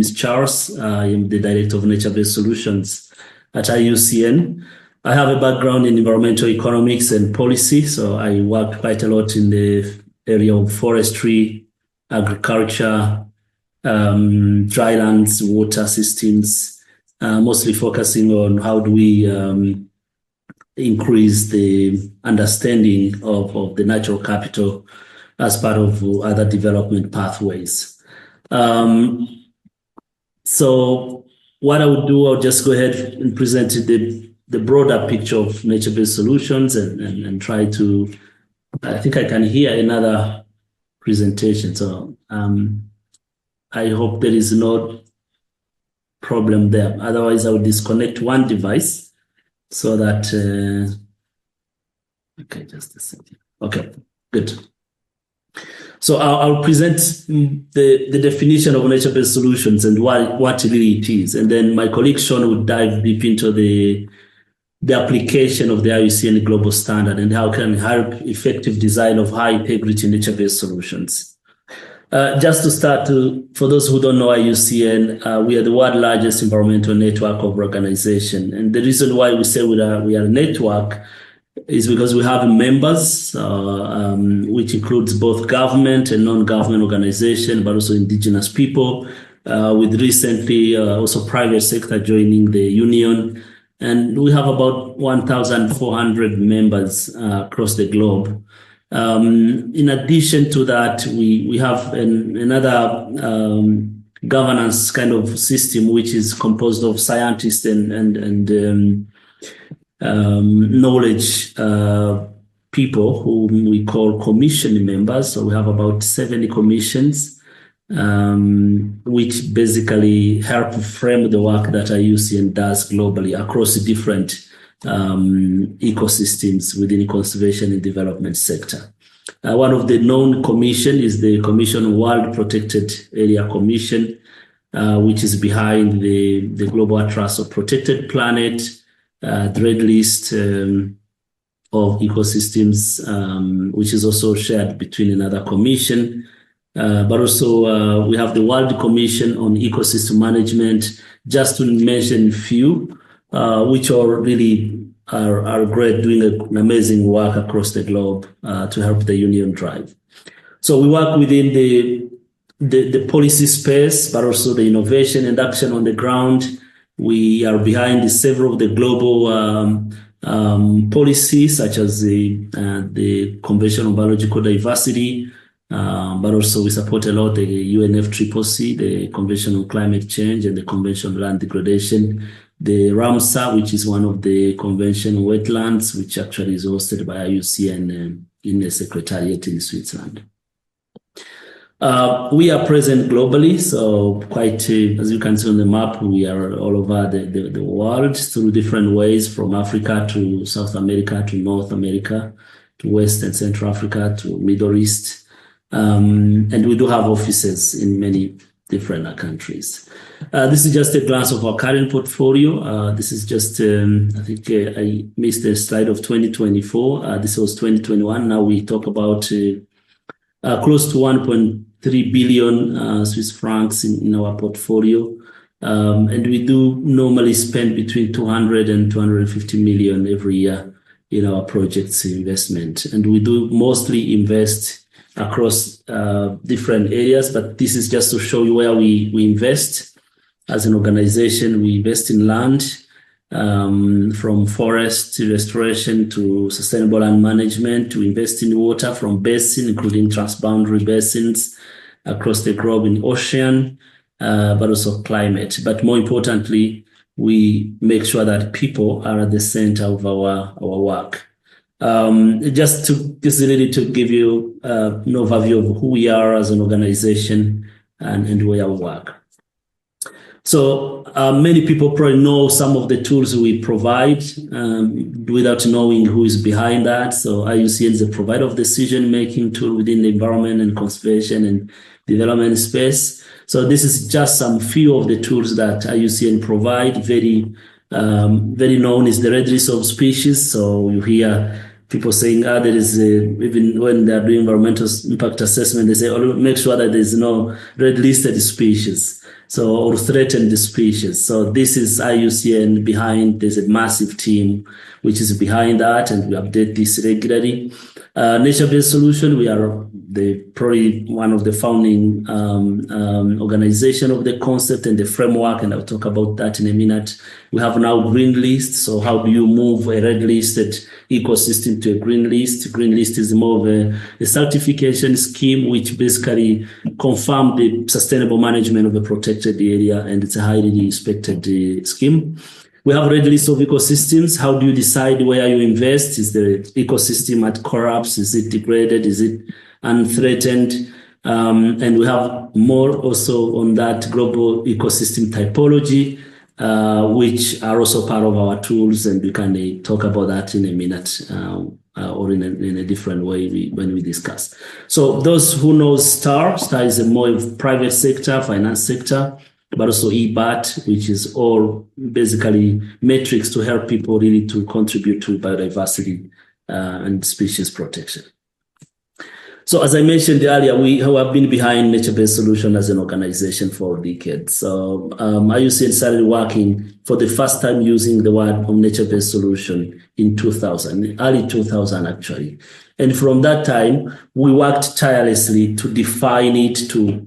is Charles. I am the Director of Nature-Based Solutions at IUCN. I have a background in environmental economics and policy, so I work quite a lot in the area of forestry, agriculture, drylands, water systems, mostly focusing on how do we increase the understanding of the natural capital as part of other development pathways. So what I would do, I'll just go ahead and present the broader picture of nature-based solutions and try to, I think I can hear another presentation. So I hope there is no problem there. Otherwise, I will disconnect one device so that, okay, just a second. Okay, good. So I'll present the definition of nature-based solutions and what really it is. And then my colleague Sean will dive deep into the application of the IUCN global standard and how can help effective design of high integrity nature-based solutions. Just to start, for those who don't know IUCN, we are the world's largest environmental network of organization. And the reason why we say we are a network is because we have members, which includes both government and non-government organizations, but also indigenous people, with recently also private sector joining the union. And we have about 1,400 members across the globe. In addition to that, we have another governance kind of system, which is composed of scientists and knowledge people whom we call commission members. So we have about 70 commissions, which basically help frame the work that IUCN does globally across the different ecosystems within the conservation and development sector. One of the known commission is the Commission World Protected Area Commission, which is behind the Global Atlas of Protected Planet, the Red List of Ecosystems, which is also shared between another commission. But also we have the World Commission on Ecosystem Management, just to mention a few, which are really are great, doing an amazing work across the globe to help the union drive. So we work within the policy space, but also the innovation and action on the ground. We are behind several of the global policies, such as the Convention on Biological Diversity, but also we support a lot the UNFCCC, the Convention on Climate Change, and the Convention on Land Degradation, the Ramsar, which is one of the Convention on Wetlands, which actually is hosted by IUCN in the Secretariat in Switzerland. We are present globally, so quite, as you can see on the map, we are all over the world through different ways, from Africa to South America to North America to West and Central Africa to Middle East. And we do have offices in many different countries. This is just a glance of our current portfolio. This is just, I think I missed the slide of 2024. This was 2021. Now we talk about close to 1.3 billion Swiss francs in our portfolio. And we do normally spend between 200 and 250 million every year in our projects investment. And we do mostly invest across different areas, but this is just to show you where we invest. As an organization, we invest in land, from forest to restoration to sustainable land management, to invest in water from basin, including transboundary basins across the globe, in ocean, but also climate. But more importantly, we make sure that people are at the center of our work. Just really to give you an overview of who we are as an organization and where we work. So many people probably know some of the tools we provide without knowing who is behind that. So IUCN is a provider of decision-making tool within the environment and conservation and development space. So this is just some few of the tools that IUCN provide. Very known is the red list of species. So you hear people saying, there is even when they're doing environmental impact assessment, they say, make sure that there's no red listed species. So, or threatened species. So this is IUCN behind. There's a massive team which is behind that, and we update this regularly. Nature-based solution, we are probably one of the founding organization of the concept and the framework, and I'll talk about that in a minute. We have now green list. So how do you move a red listed ecosystem to a green list? Green list is more of a certification scheme which basically confirms the sustainable management of a protected area, and it's a highly respected scheme. We have red list of ecosystems. How do you decide where you invest? Is the ecosystem at collapse? Is it degraded? Is it unthreatened? And we have more also on that global ecosystem typology, which are also part of our tools, and we can talk about that in a minute or in a different way when we discuss. So those who know STAR is a more private sector, finance sector, but also EBAT, which is all basically metrics to help people really to contribute to biodiversity and species protection. So as I mentioned earlier, we have been behind nature-based solution as an organization for decades. So IUCN started working for the first time using the word nature-based solution in 2000, early 2000 actually. And from that time, we worked tirelessly to define it, to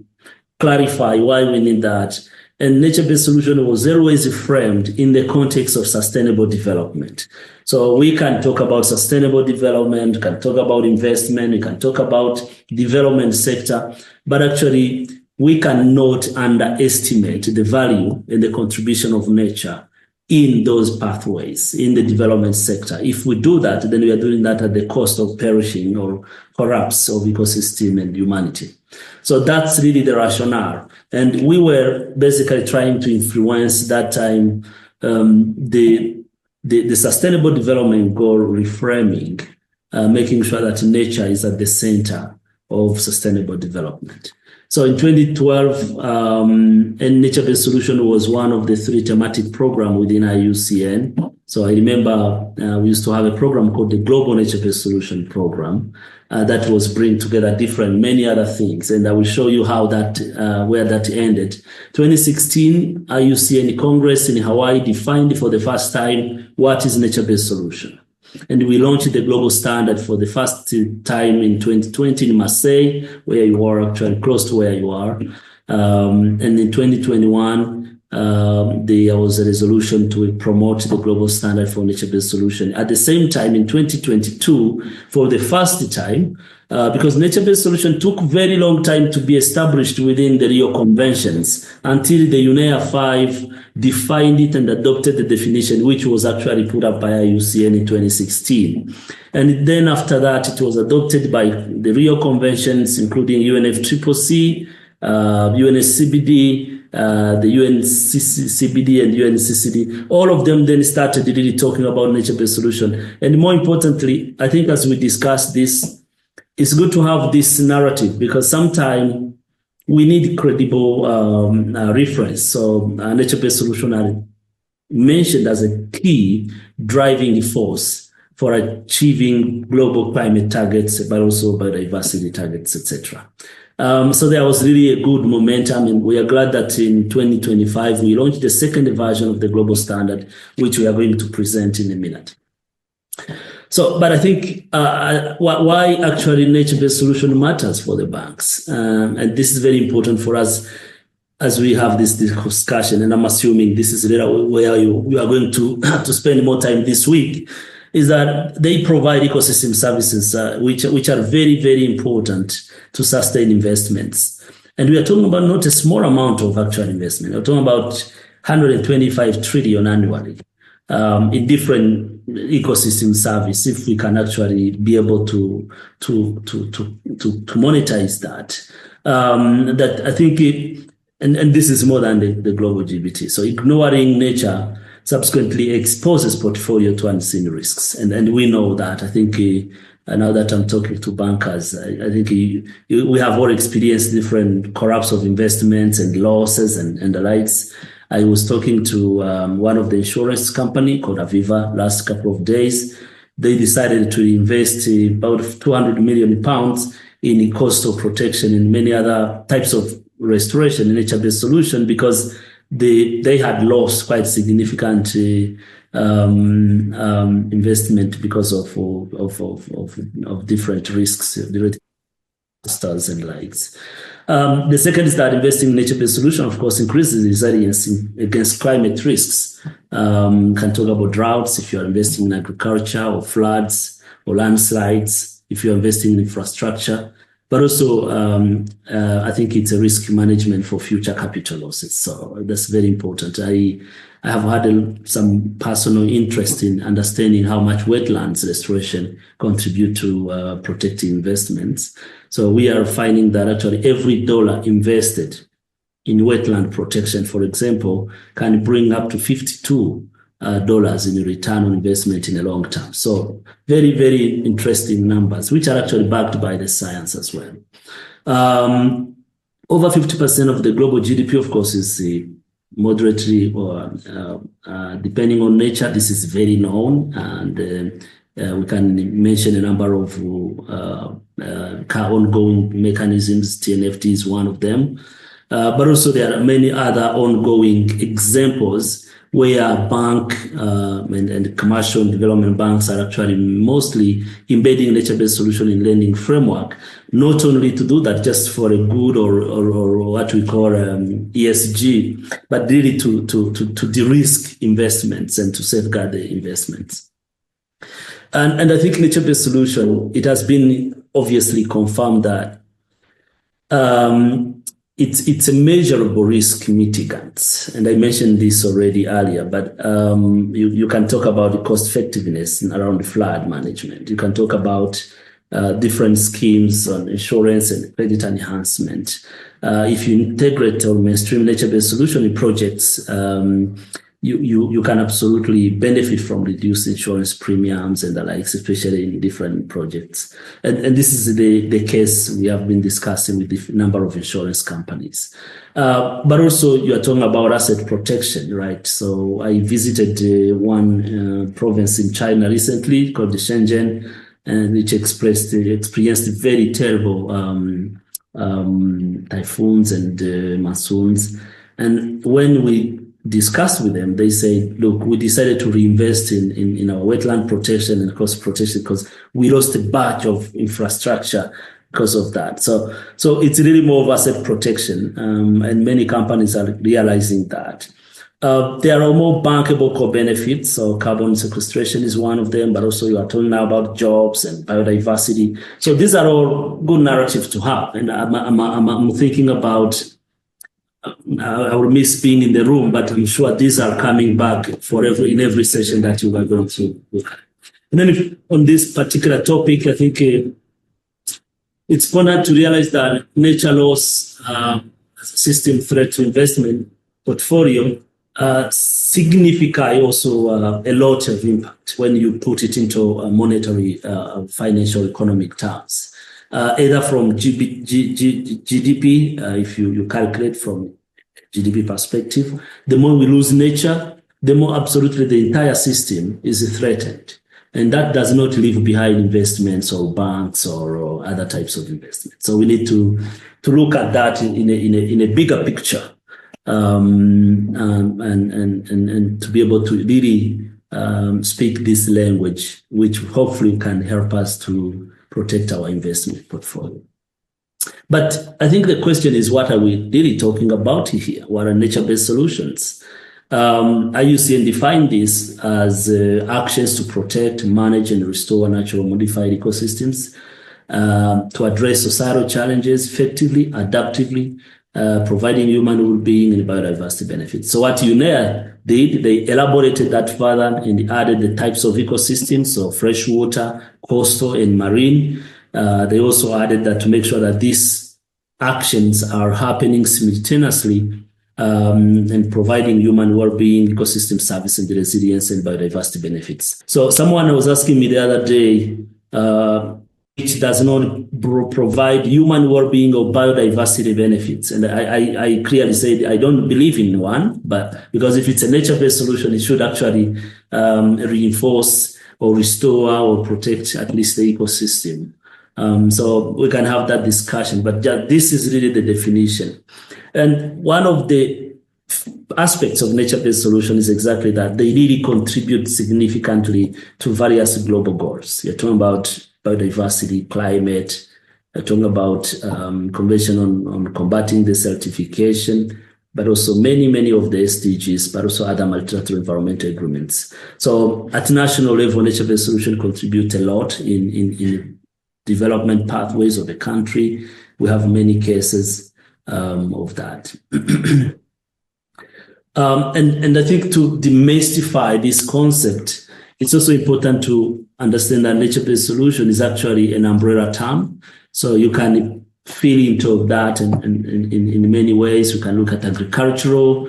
clarify why we need that. And nature-based solution was always framed in the context of sustainable development. So we can talk about sustainable development, can talk about investment, we can talk about development sector, but actually we cannot underestimate the value and the contribution of nature in those pathways in the development sector. If we do that, then we are doing that at the cost of perishing or collapse of ecosystem and humanity. So that's really the rationale. And we were basically trying to influence that time the sustainable development goal reframing, making sure that nature is at the center of sustainable development. So in 2012, and nature-based solution was one of the 3 thematic programs within IUCN. So I remember we used to have a program called the Global Nature-based Solution Program that was bringing together many other things. And I will show you how that, where that ended. 2016, IUCN Congress in Hawaii defined for the first time what is nature-based solution. And we launched the global standard for the first time in 2020 in Marseille, where you are actually close to where you are. And in 2021, there was a resolution to promote the global standard for nature-based solution. At the same time, in 2022, for the first time, because nature-based solution took very long time to be established within the Rio Conventions until the UNEA 5 defined it and adopted the definition, which was actually put up by IUCN in 2016. And then after that, it was adopted by the Rio Conventions, including UNFCCC, UNSCBD, the UNCCBD and UNCCD. All of them then started really talking about nature-based solution. And more importantly, I think as we discuss this, it's good to have this narrative, because sometimes we need credible reference. So nature-based solution are mentioned as a key driving force for achieving global climate targets, but also biodiversity targets, etc. So there was really a good momentum, and we are glad that in 2025, we launched the second version of the global standard, which we are going to present in a minute. So, but I think why actually nature-based solution matters for the banks, and this is very important for us as we have this discussion, and I'm assuming this is where you are going to spend more time this week, is that they provide ecosystem services which are very, very important to sustain investments. And we are talking about not a small amount of actual investment. We're talking about 125 trillion annually in different ecosystem service, if we can actually be able to monetize that. That I think and this is more than the global GBT. So ignoring nature subsequently exposes portfolio to unseen risks. And we know that. I think now that I'm talking to bankers, I think we have all experienced different collapse of investments and losses and the likes. I was talking to one of the insurance company called Aviva last couple of days. They decided to invest about £200 million in coastal protection and many other types of restoration and nature-based solution because they had lost quite significant investment because of different risks, disasters and likes. The second is that investing in nature-based solution, of course, increases resilience against climate risks. Can talk about droughts if you are investing in agriculture, or floods or landslides if you are investing in infrastructure. But also, I think it's a risk management for future capital losses. So that's very important. I have had some personal interest in understanding how much wetlands restoration contribute to protecting investments. So we are finding that actually every dollar invested in wetland protection, for example, can bring up to $52 in return on investment in the long term. So very, very interesting numbers, which are actually backed by the science as well. Over 50% of the global GDP, of course, is moderately or depending on nature. This is very known, and we can mention a number of ongoing mechanisms. TNFD is one of them. But also there are many other ongoing examples where bank and commercial development banks are actually mostly embedding nature-based solution in lending framework, not only to do that just for a good or what we call ESG, but really to de-risk investments and to safeguard the investments. And I think nature-based solution, it has been obviously confirmed that it's a measurable risk mitigant. And I mentioned this already earlier, but you can talk about the cost effectiveness around flood management. You can talk about different schemes on insurance and credit enhancement. If you integrate or mainstream nature-based solution in projects, you can absolutely benefit from reduced insurance premiums and the likes, especially in different projects. And this is the case we have been discussing with the number of insurance companies. But also you are talking about asset protection, right? So I visited one province in China recently called the Shenzhen, and which experienced very terrible typhoons and monsoons. And when we discussed with them, they say, look, we decided to reinvest in our wetland protection and coast protection because we lost a batch of infrastructure because of that. So it's really more of asset protection, and many companies are realizing that. There are more bankable co-benefits, so carbon sequestration is one of them, but also you are talking now about jobs and biodiversity. So these are all good narratives to have, and I'm thinking about I will miss being in the room, but I'm sure these are coming back in every session that you are going to. And then on this particular topic, I think it's important to realize that nature loss as a system threat to investment portfolio signify also a lot of impact when you put it into monetary financial economic terms. Either from GDP, if you calculate from GDP perspective, the more we lose nature, the more absolutely the entire system is threatened. And that does not leave behind investments or banks or other types of investments. So we need to look at that in a bigger picture, and to be able to really speak this language, which hopefully can help us to protect our investment portfolio. But I think the question is, what are we really talking about here? What are nature-based solutions? IUCN defined this as actions to protect, manage, and restore natural modified ecosystems to address societal challenges effectively, adaptively, providing human well-being and biodiversity benefits. So what UNEA did, they elaborated that further and added the types of ecosystems, so freshwater, coastal, and marine. They also added that to make sure that these actions are happening simultaneously and providing human well-being, ecosystem service, and the resilience and biodiversity benefits. So someone was asking me the other day, which does not provide human well-being or biodiversity benefits. And I clearly said I don't believe in one, but because if it's a nature-based solution, it should actually reinforce or restore or protect at least the ecosystem. So we can have that discussion, but this is really the definition. And one of the aspects of nature-based solution is exactly that. They really contribute significantly to various global goals. You're talking about biodiversity, climate, you're talking about Convention on combating desertification, but also many of the SDGs, but also other multilateral environmental agreements. So at national level, nature-based solutions contribute a lot in development pathways of the country. We have many cases of that. And I think to demystify this concept, it's also important to understand that nature-based solution is actually an umbrella term. So you can feel into that in many ways. You can look at agriculture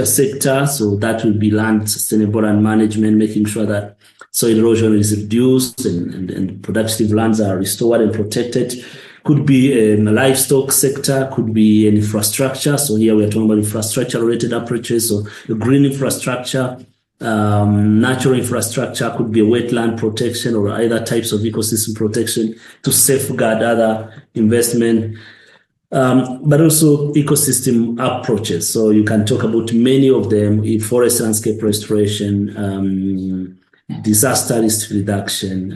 sector. So that will be land sustainable and management, making sure that soil erosion is reduced and productive lands are restored and protected. Could be a livestock sector, could be an infrastructure. So here we are talking about infrastructure-related approaches. So the green infrastructure, natural infrastructure, could be a wetland protection or other types of ecosystem protection to safeguard other investment, but also ecosystem approaches. So you can talk about many of them in forest landscape restoration, disaster risk reduction,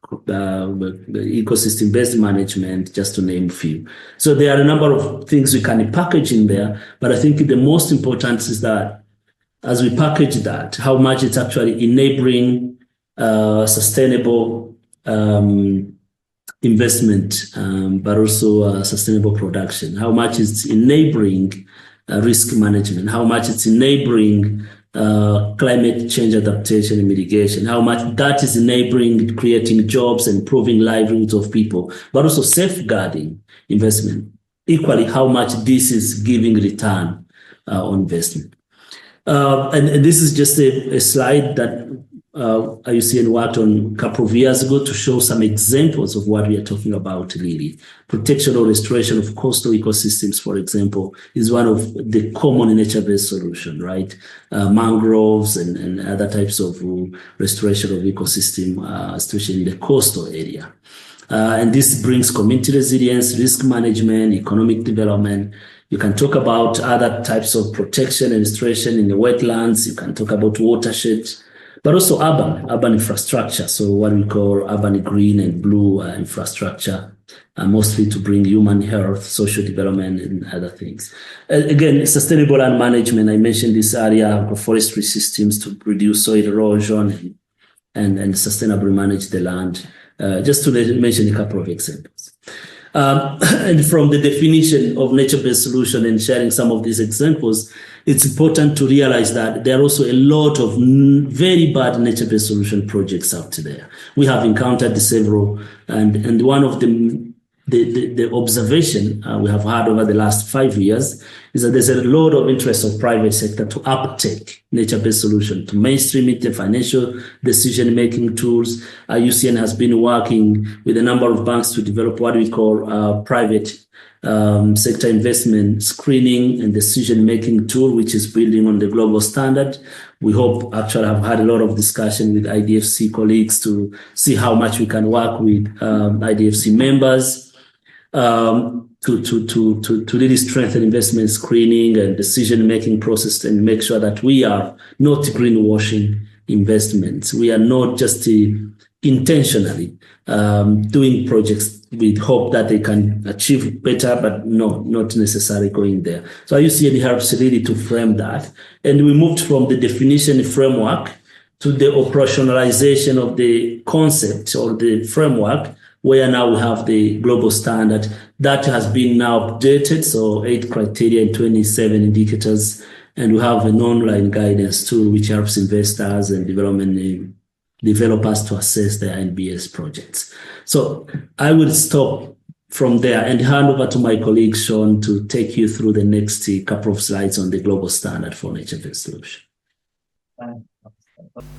ecosystem-based management, just to name a few. So there are a number of things we can package in there, but I think the most important is that as we package that, how much it's actually enabling sustainable investment, but also sustainable production, how much it's enabling risk management, how much it's enabling climate change adaptation and mitigation, how much that is enabling creating jobs and improving livelihoods of people, but also safeguarding investment. Equally, how much this is giving return on investment. And this is just a slide that IUCN worked on a couple of years ago to show some examples of what we are talking about really. Protection or restoration of coastal ecosystems, for example, is one of the common nature-based solutions, right? Mangroves and other types of restoration of ecosystem, especially in the coastal area. And this brings community resilience, risk management, economic development. You can talk about other types of protection and restoration in the wetlands. You can talk about watersheds, but also urban infrastructure. So what we call urban green and blue infrastructure, mostly to bring human health, social development, and other things. Again, sustainable land management. I mentioned this area of forestry systems to reduce soil erosion and sustainably manage the land. Just to mention a couple of examples. And from the definition of nature-based solution and sharing some of these examples, it's important to realize that there are also a lot of very bad nature-based solution projects out there. We have encountered several, and one of the observation we have had over the last 5 years is that there's a lot of interest of private sector to uptake nature-based solution, to mainstream it, the financial decision-making tools. IUCN has been working with a number of banks to develop what we call private sector investment screening and decision-making tool, which is building on the global standard. We hope, actually, I've had a lot of discussion with IDFC colleagues to see how much we can work with IDFC members to really strengthen investment screening and decision-making process and make sure that we are not greenwashing investments. We are not just intentionally doing projects with hope that they can achieve better, but no, not necessarily going there. So IUCN helps really to frame that. And we moved from the definition framework to the operationalization of the concept or the framework, where now we have the global standard that has been now updated. So 8 criteria and 27 indicators. And we have an online guidance tool which helps investors and developers to assess their NbS projects. So I will stop from there and hand over to my colleague Sean to take you through the next couple of slides on the global standard for nature-based solution.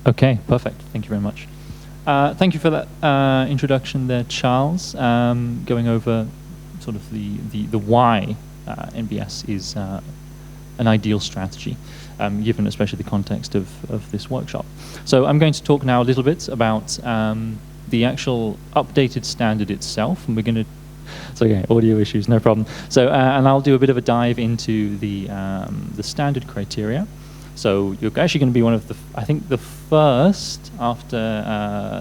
Okay, perfect. Thank you very much. Thank you for that introduction there, Charles, going over sort of the why NbS is an ideal strategy, given especially the context of this workshop. So I'm going to talk now a little bit about the actual updated standard itself, and we're going to So okay, audio issues, no problem. So and I'll do a bit of a dive into the standard criteria. So you're actually going to be one of the, I think, the first after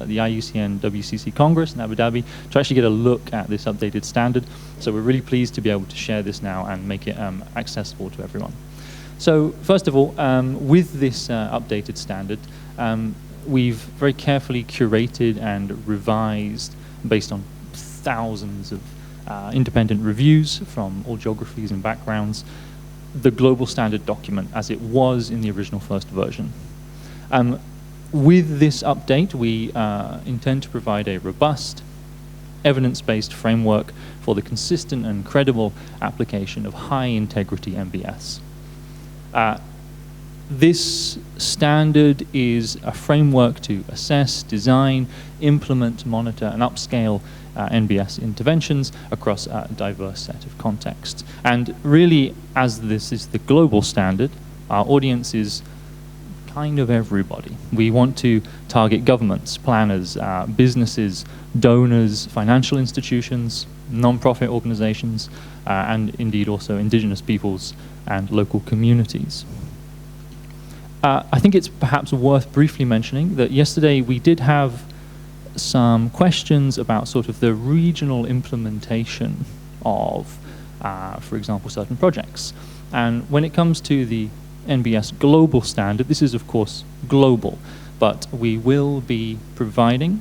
the IUCN WCC Congress in Abu Dhabi to actually get a look at this updated standard. So we're really pleased to be able to share this now and make it accessible to everyone. So first of all, with this updated standard, we've very carefully curated and revised based on thousands of independent reviews from all geographies and backgrounds, the global standard document as it was in the original first version. With this update, we intend to provide a robust, evidence-based framework for the consistent and credible application of high-integrity NbS. This standard is a framework to assess, design, implement, monitor, and upscale NbS interventions across a diverse set of contexts. And really, as this is the global standard, our audience is kind of everybody. We want to target governments, planners, businesses, donors, financial institutions, non-profit organizations, and indeed also indigenous peoples and local communities. I think it's perhaps worth briefly mentioning that yesterday we did have some questions about sort of the regional implementation of, for example, certain projects. And when it comes to the NbS global standard, this is of course global, but we will be providing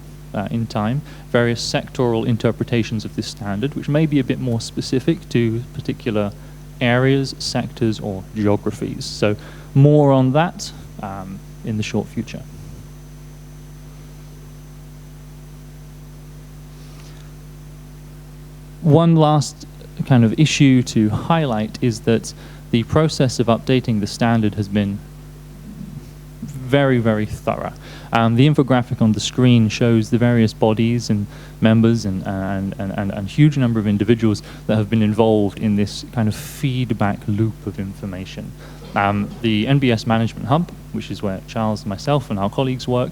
in time various sectoral interpretations of this standard, which may be a bit more specific to particular areas, sectors, or geographies. So more on that in the short future. One last kind of issue to highlight is that the process of updating the standard has been very, very thorough. The infographic on the screen shows the various bodies and members and huge number of individuals that have been involved in this kind of feedback loop of information. The NbS Management Hub, which is where Charles, myself, and our colleagues work,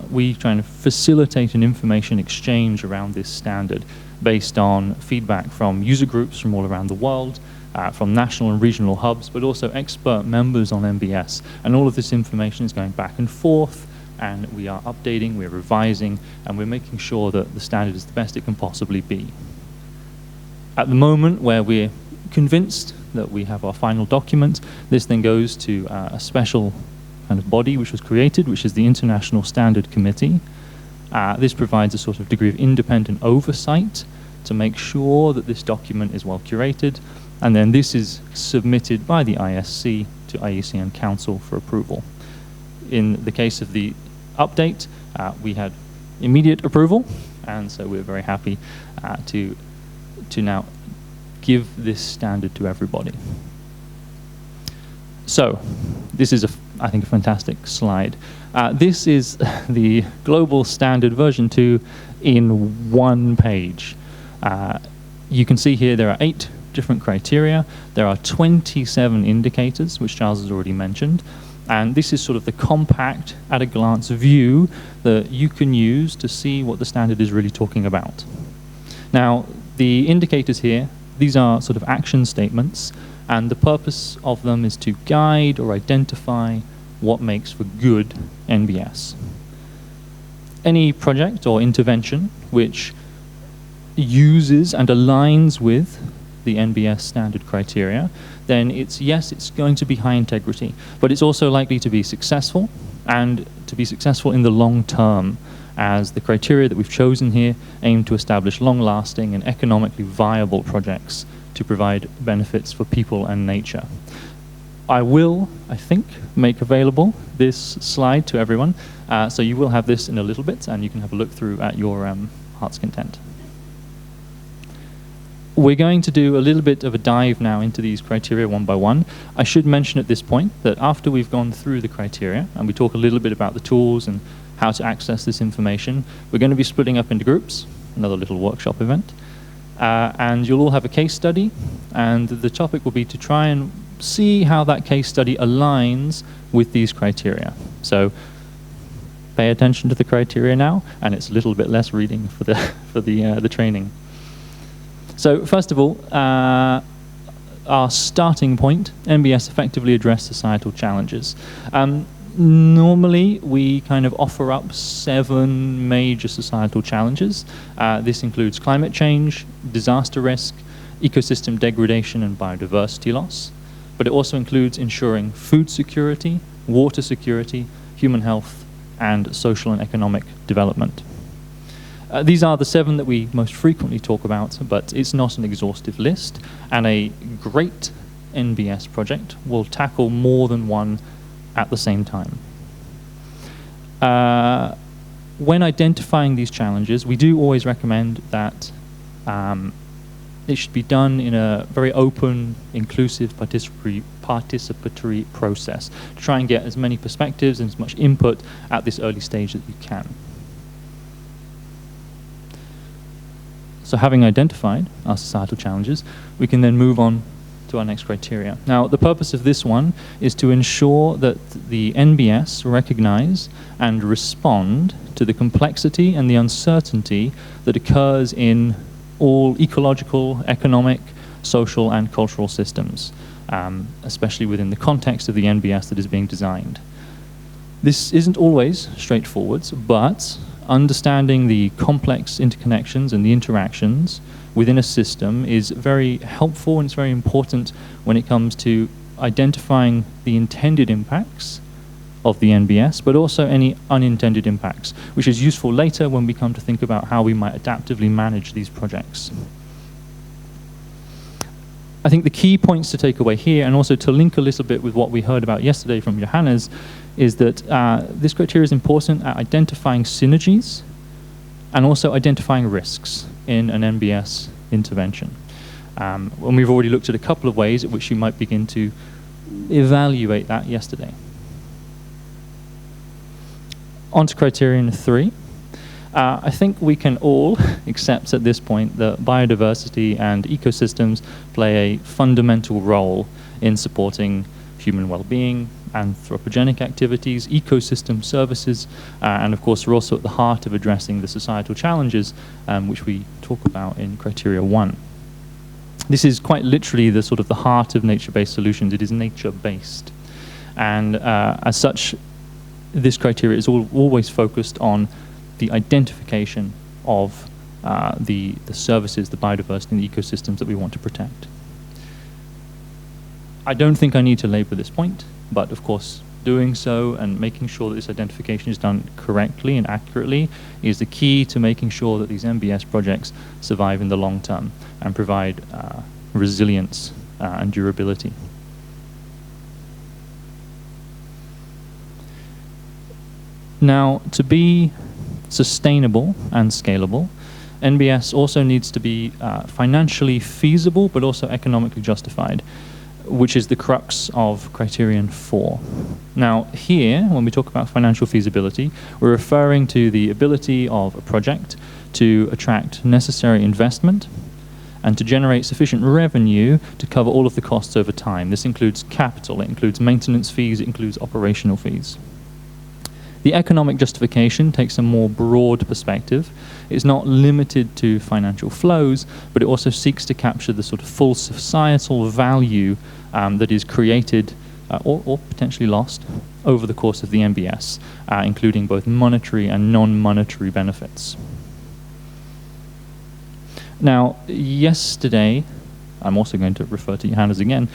we try and facilitate an information exchange around this standard based on feedback from user groups from all around the world, from national and regional hubs, but also expert members on NbS. And all of this information is going back and forth, and we are updating, we're revising, and we're making sure that the standard is the best it can possibly be. At the moment where we're convinced that we have our final document, this then goes to a special kind of body which was created, which is the International Standard Committee. This provides a sort of degree of independent oversight to make sure that this document is well curated, and then this is submitted by the ISC to IUCN Council for approval. In the case of the update, we had immediate approval, and so we're very happy to now give this standard to everybody. So, this is, I think, a fantastic slide. This is the global standard version 2 in one page. You can see here there are 8 different criteria. There are 27 indicators, which Charles has already mentioned. And this is sort of the compact, at-a-glance view that you can use to see what the standard is really talking about. Now, the indicators here, these are sort of action statements, and the purpose of them is to guide or identify what makes for good NbS. Any project or intervention which uses and aligns with the NbS standard criteria, then it's going to be high integrity, but it's also likely to be successful, and to be successful in the long term, as the criteria that we've chosen here aim to establish long-lasting and economically viable projects to provide benefits for people and nature. I will, I think, make available this slide to everyone, so you will have this in a little bit, and you can have a look through at your heart's content. We're going to do a little bit of a dive now into these criteria one by one. I should mention at this point that after we've gone through the criteria, and we talk a little bit about the tools and how to access this information, we're going to be splitting up into groups, another little workshop event, and you'll all have a case study, and the topic will be to try and see how that case study aligns with these criteria. So pay attention to the criteria now, and it's a little bit less reading for the training. So first of all, our starting point, NbS effectively address societal challenges. Normally, we kind of offer up 7 major societal challenges. This includes climate change, disaster risk, ecosystem degradation and biodiversity loss. But it also includes ensuring food security, water security, human health, and social and economic development. These are the 7 that we most frequently talk about, but it's not an exhaustive list, and a great NbS project will tackle more than one at the same time. When identifying these challenges, we do always recommend that it should be done in a very open, inclusive, participatory process to try and get as many perspectives and as much input at this early stage that you can. So having identified our societal challenges, we can then move on to our next criteria. Now, the purpose of this one is to ensure that the NbS recognize and respond to the complexity and the uncertainty that occurs in all ecological, economic, social, and cultural systems, especially within the context of the NbS that is being designed. This isn't always straightforward, but understanding the complex interconnections and the interactions within a system is very helpful, and it's very important when it comes to identifying the intended impacts of the NbS, but also any unintended impacts, which is useful later when we come to think about how we might adaptively manage these projects. I think the key points to take away here, and also to link a little bit with what we heard about yesterday from Johannes, is that this criteria is important at identifying synergies and also identifying risks in an NbS intervention. And we've already looked at a couple of ways at which you might begin to evaluate that yesterday. On to criterion 3. I think we can all accept at this point that biodiversity and ecosystems play a fundamental role in supporting human well-being, anthropogenic activities, ecosystem services, and of course are also at the heart of addressing the societal challenges which we talk about in criteria 1. This is quite literally the sort of the heart of nature-based solutions. It is nature-based. And as such, this criteria is always focused on the identification of the services, the biodiversity, and the ecosystems that we want to protect. I don't think I need to labor this point, but of course, doing so and making sure that this identification is done correctly and accurately is the key to making sure that these NbS projects survive in the long term and provide resilience and durability. Now, to be sustainable and scalable, NbS also needs to be financially feasible but also economically justified, which is the crux of criterion 4. Now here, when we talk about financial feasibility, we're referring to the ability of a project to attract necessary investment and to generate sufficient revenue to cover all of the costs over time. This includes capital, it includes maintenance fees, it includes operational fees. The economic justification takes a more broad perspective. It's not limited to financial flows, but it also seeks to capture the sort of full societal value that is created or potentially lost over the course of the NbS, including both monetary and non-monetary benefits. Now, yesterday, I'm also going to refer to Johannes again,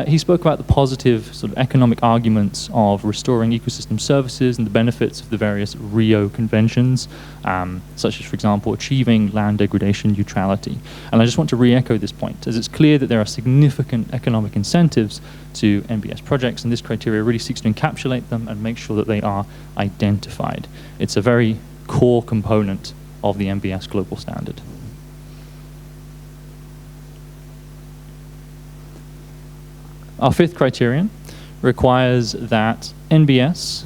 he spoke about the positive sort of economic arguments of restoring ecosystem services and the benefits of the various Rio conventions, such as, for example, achieving land degradation neutrality. And I just want to re-echo this point, as it's clear that there are significant economic incentives to NbS projects, and this criteria really seeks to encapsulate them and make sure that they are identified. It's a very core component of the NbS global standard. Our 5th criterion requires that NbS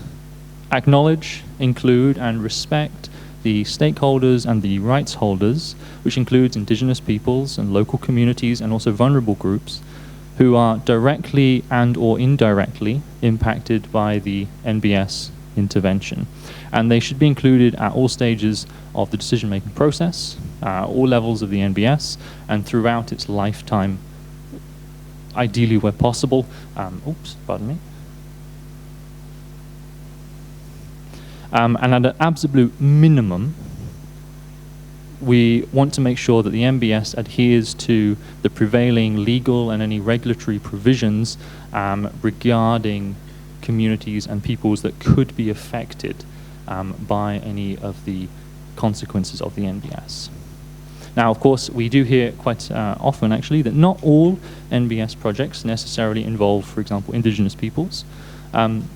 acknowledge, include, and respect the stakeholders and the rights holders, which includes indigenous peoples and local communities and also vulnerable groups who are directly and or indirectly impacted by the NbS intervention. and they should be included at all stages of the decision-making process, all levels of the NbS, and throughout its lifetime, ideally where possible. Oops, pardon me. And at an absolute minimum, we want to make sure that the NbS adheres to the prevailing legal and any regulatory provisions regarding communities and peoples that could be affected by any of the consequences of the NbS. Now, of course, we do hear quite often, actually, that not all NbS projects necessarily involve, for example, indigenous peoples,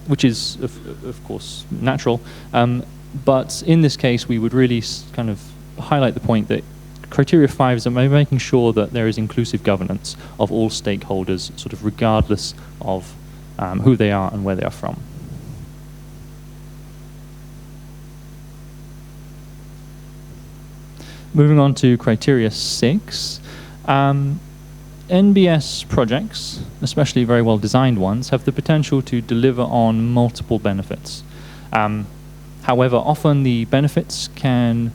which is, of course, natural. But in this case, we would really kind of highlight the point that criteria 5 is making sure that there is inclusive governance of all stakeholders, sort of regardless of who they are and where they are from. Moving on to criteria 6, NbS projects, especially very well designed ones, have the potential to deliver on multiple benefits. However, often the benefits can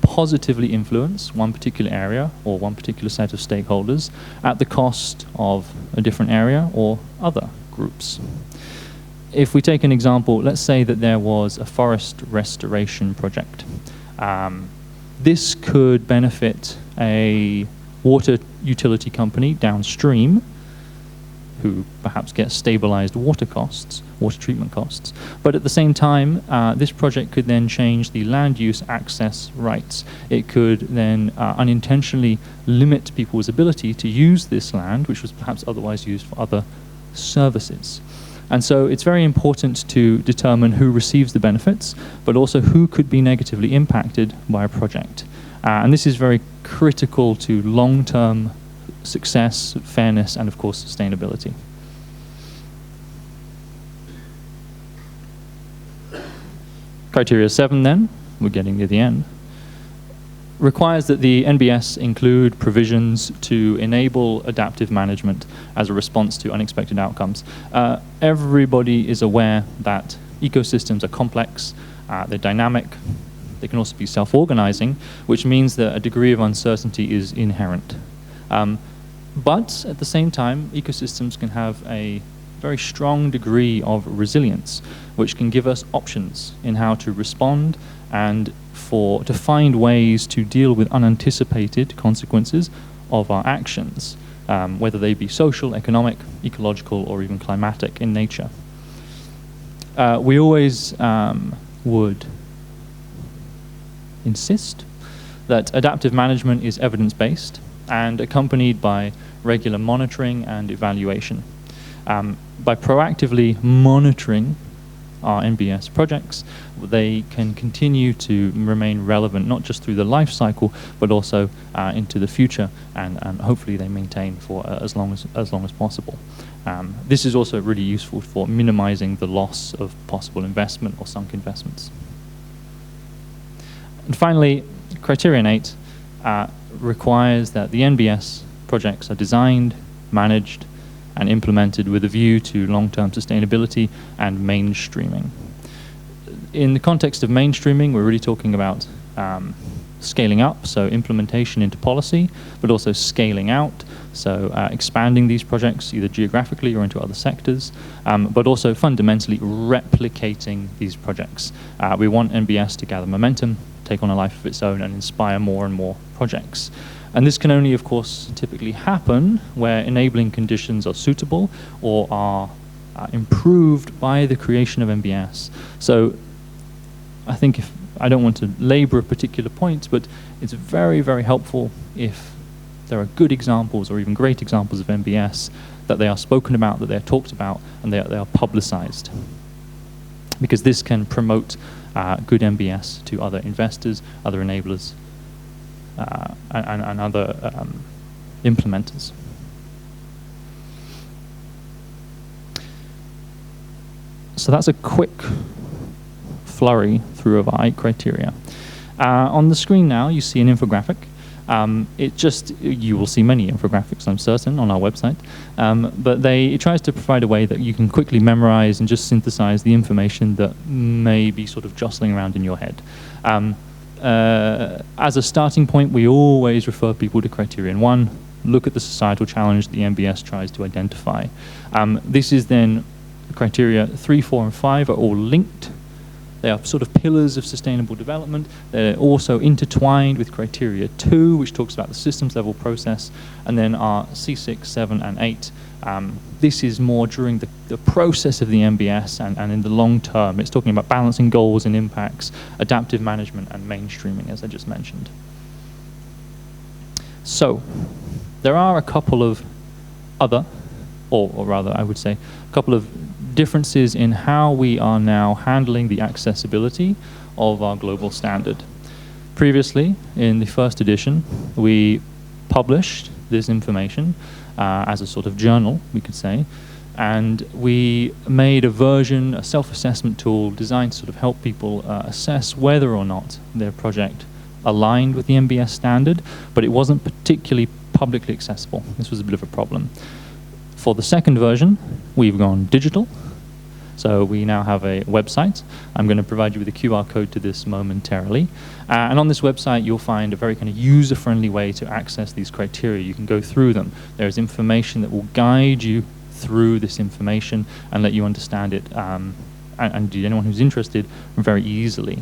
positively influence one particular area or one particular set of stakeholders at the cost of a different area or other groups. If we take an example, let's say that there was a forest restoration project. This could benefit a water utility company downstream who perhaps gets stabilized water treatment costs. But at the same time, this project could then change the land use access rights. It could then unintentionally limit people's ability to use this land, which was perhaps otherwise used for other services. And so it's very important to determine who receives the benefits, but also who could be negatively impacted by a project. And this is very critical to long-term success, fairness, and of course sustainability. Criteria 7 then, we're getting near the end, requires that the NbS include provisions to enable adaptive management as a response to unexpected outcomes. Everybody is aware that ecosystems are complex, they're dynamic, they can also be self-organizing, which means that a degree of uncertainty is inherent. But at the same time, ecosystems can have a very strong degree of resilience, which can give us options in how to respond and to find ways to deal with unanticipated consequences of our actions, whether they be social, economic, ecological, or even climatic in nature. We always would insist that adaptive management is evidence-based and accompanied by regular monitoring and evaluation. By proactively monitoring our NbS projects, they can continue to remain relevant, not just through the life cycle, but also into the future, and hopefully they maintain for as long as possible. This is also really useful for minimizing the loss of possible investment or sunk investments. And finally, criterion 8 requires that the NbS projects are designed, managed, and implemented with a view to long-term sustainability and mainstreaming. In the context of mainstreaming, we're really talking about scaling up, so implementation into policy, but also scaling out, so expanding these projects either geographically or into other sectors, but also fundamentally replicating these projects. We want NbS to gather momentum, take on a life of its own, and inspire more and more projects. And this can only, of course, typically happen where enabling conditions are suitable or are improved by the creation of NbS. So I think I don't want to labor a particular point, but it's very, very helpful if there are good examples or even great examples of NbS, that they are spoken about, that they are talked about, and they are publicized. Because this can promote good NbS to other investors, other enablers, and other implementers. So that's a quick flurry through of our 8 criteria. On the screen now, you see an infographic You will see many infographics, I'm certain, on our website, but it tries to provide a way that you can quickly memorize and just synthesize the information that may be sort of jostling around in your head. As a starting point, we always refer people to criterion 1, look at the societal challenge the NbS tries to identify. This is then criteria 3, 4, and 5 are all linked. They are sort of pillars of sustainable development. They're also intertwined with criteria 2, which talks about the systems level process, and then our C6, 7, and 8. This is more during the process of the NbS and in the long term. It's talking about balancing goals and impacts, adaptive management, and mainstreaming, as I just mentioned. So, there are a couple of other, or rather I would say, a couple of differences in how we are now handling the accessibility of our global standard. Previously, in the first edition, we published this information as a sort of journal, we could say, and we made a self-assessment tool designed to sort of help people assess whether or not their project aligned with the NbS standard, but it wasn't particularly publicly accessible. This was a bit of a problem. For the second version, we've gone digital. So we now have a website. I'm going to provide you with a QR code to this momentarily. And on this website, you'll find a very kind of user-friendly way to access these criteria. You can go through them. There's information that will guide you through this information and let you understand it, and anyone who's interested, very easily.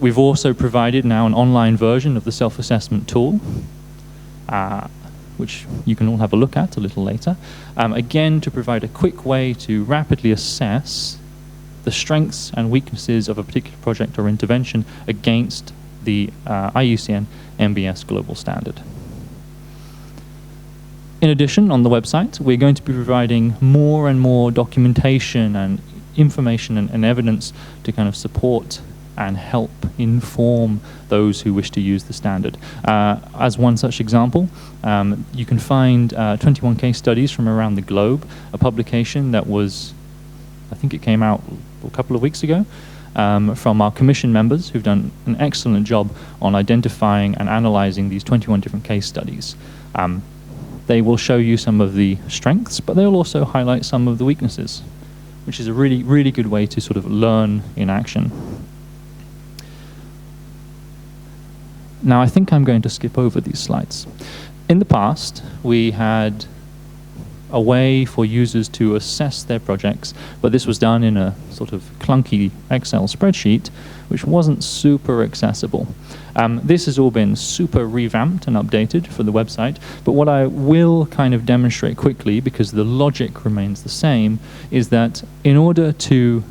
We've also provided now an online version of the self-assessment tool, which you can all have a look at a little later, again to provide a quick way to rapidly assess the strengths and weaknesses of a particular project or intervention against the IUCN NbS global standard. In addition, on the website, we're going to be providing more and more documentation and information and evidence to kind of support and help inform those who wish to use the standard. As one such example, you can find 21 case studies from around the globe, a publication that was, I think it came out a couple of weeks ago, from our commission members who've done an excellent job on identifying and analyzing these 21 different case studies. They will show you some of the strengths, but they'll also highlight some of the weaknesses, which is a really, really good way to sort of learn in action. Now, I think I'm going to skip over these slides. In the past, we had a way for users to assess their projects, but this was done in a sort of clunky Excel spreadsheet, which wasn't super accessible. This has all been super revamped and updated for the website, but what I will kind of demonstrate quickly, because the logic remains the same, is that in order to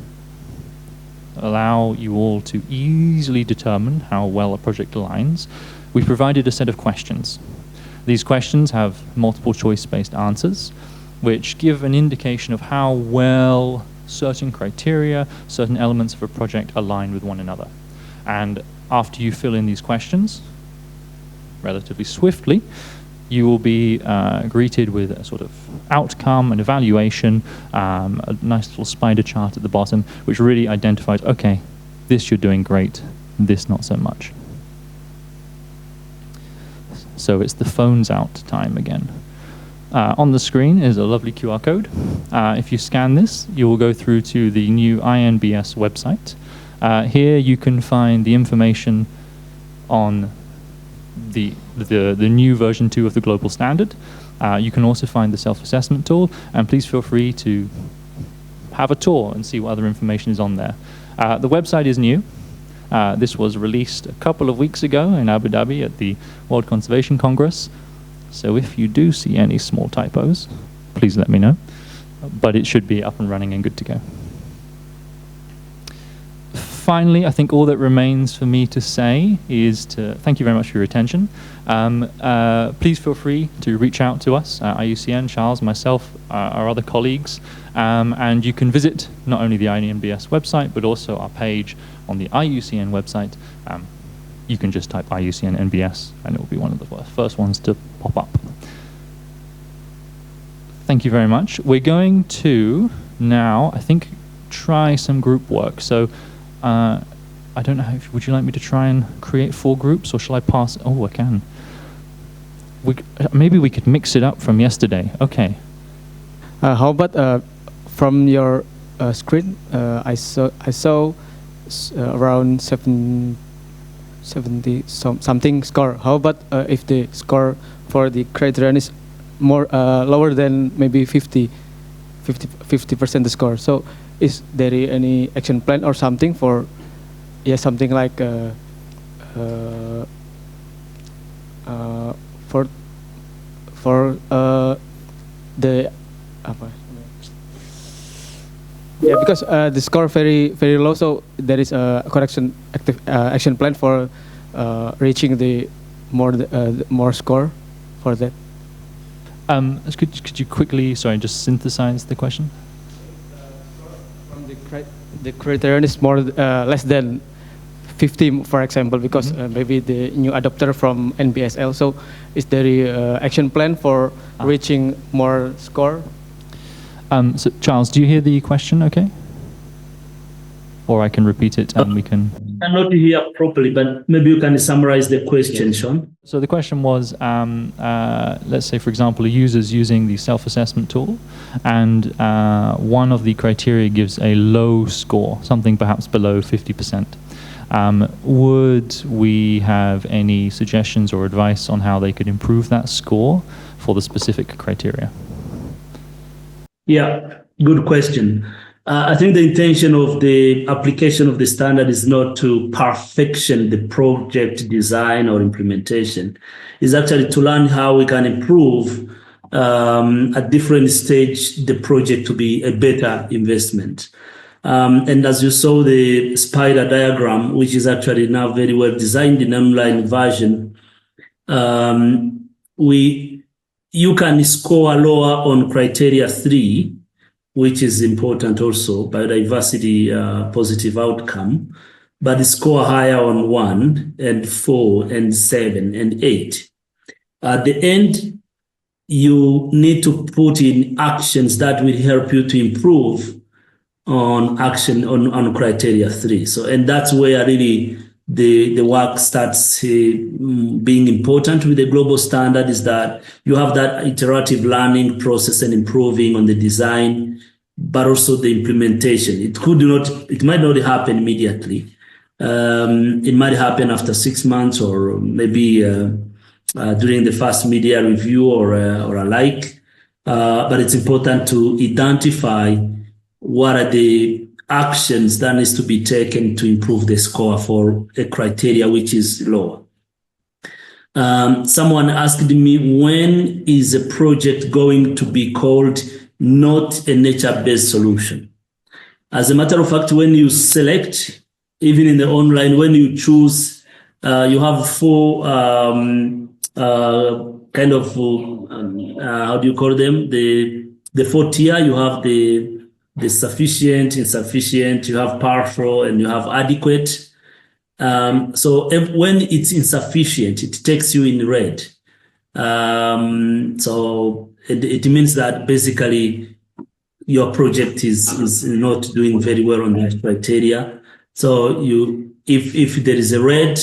allow you all to easily determine how well a project aligns, we provided a set of questions. These questions have multiple choice-based answers, which give an indication of how well certain criteria, certain elements of a project align with one another. And after you fill in these questions, relatively swiftly, you will be greeted with a sort of outcome, an evaluation, a nice little spider chart at the bottom, which really identifies, okay, this you're doing great, this not so much. So it's the phones out time again. On the screen is a lovely QR code. If you scan this, you will go through to the new INBS website. Here you can find the information on the new version 2 of the global standard. You can also find the self-assessment tool, and please feel free to have a tour and see what other information is on there. The website is new. This was released a couple of weeks ago in Abu Dhabi at the World Conservation Congress. So if you do see any small typos, please let me know. But it should be up and running and good to go. Finally, I think all that remains for me to say is to thank you very much for your attention. Please feel free to reach out to us, IUCN, Charles, myself, our other colleagues, and you can visit not only the INbS website, but also our page on the IUCN website. You can just type IUCN NbS, and it will be one of the first ones to pop up. Thank you very much. We're going to now, I think, try some group work. So I don't know, would you like me to try and create 4 groups, or shall I pass? Oh, I can. maybe we could mix it up from yesterday. Okay. How about from your screen? I saw around 70 something score. How about if the score for the criterion is more lower than maybe 50% the score? So is there any action plan or something for something like for the because the score very low, so there is a correction action plan for reaching the more score for that. Could you quickly, sorry, just synthesize the question? From the criterion is more less than 50, for example, because maybe the new adopter from NbSL. So is there an action plan for reaching more score? So Charles, do you hear the question okay? Or I can repeat it and we can... I cannot hear properly, but maybe you can summarize the question, Sean. So the question was, let's say, for example, a user's using the self-assessment tool, and one of the criteria gives a low score, something perhaps below 50%. Would we have any suggestions or advice on how they could improve that score for the specific criteria? Yeah, good question. I think the intention of the application of the standard is not to perfection the project design or implementation. It's actually to learn how we can improve at different stage the project to be a better investment. And as you saw the spider diagram, which is actually now very well designed in online version, you can score lower on criteria 3, which is important also, biodiversity positive outcome, but score higher on 1 and 4 and 7 and 8. At the end, you need to put in actions that will help you to improve on action on criteria 3. So, and that's where really the work starts being important with the global standard, is that you have that iterative learning process and improving on the design, but also the implementation. It might not happen immediately. It might happen after 6 months, or maybe during the first media review or alike. But it's important to identify what are the actions that needs to be taken to improve the score for a criteria which is lower. Someone asked me, when is a project going to be called not a nature-based solution? As a matter of fact, when you select, even in the online, when you choose, you have 4 kind of, how do you call them? The 4 tier. You have the sufficient, insufficient, you have partial, and you have adequate. So when it's insufficient, it takes you in red. So it means that basically your project is not doing very well on that criteria. So if there is a red,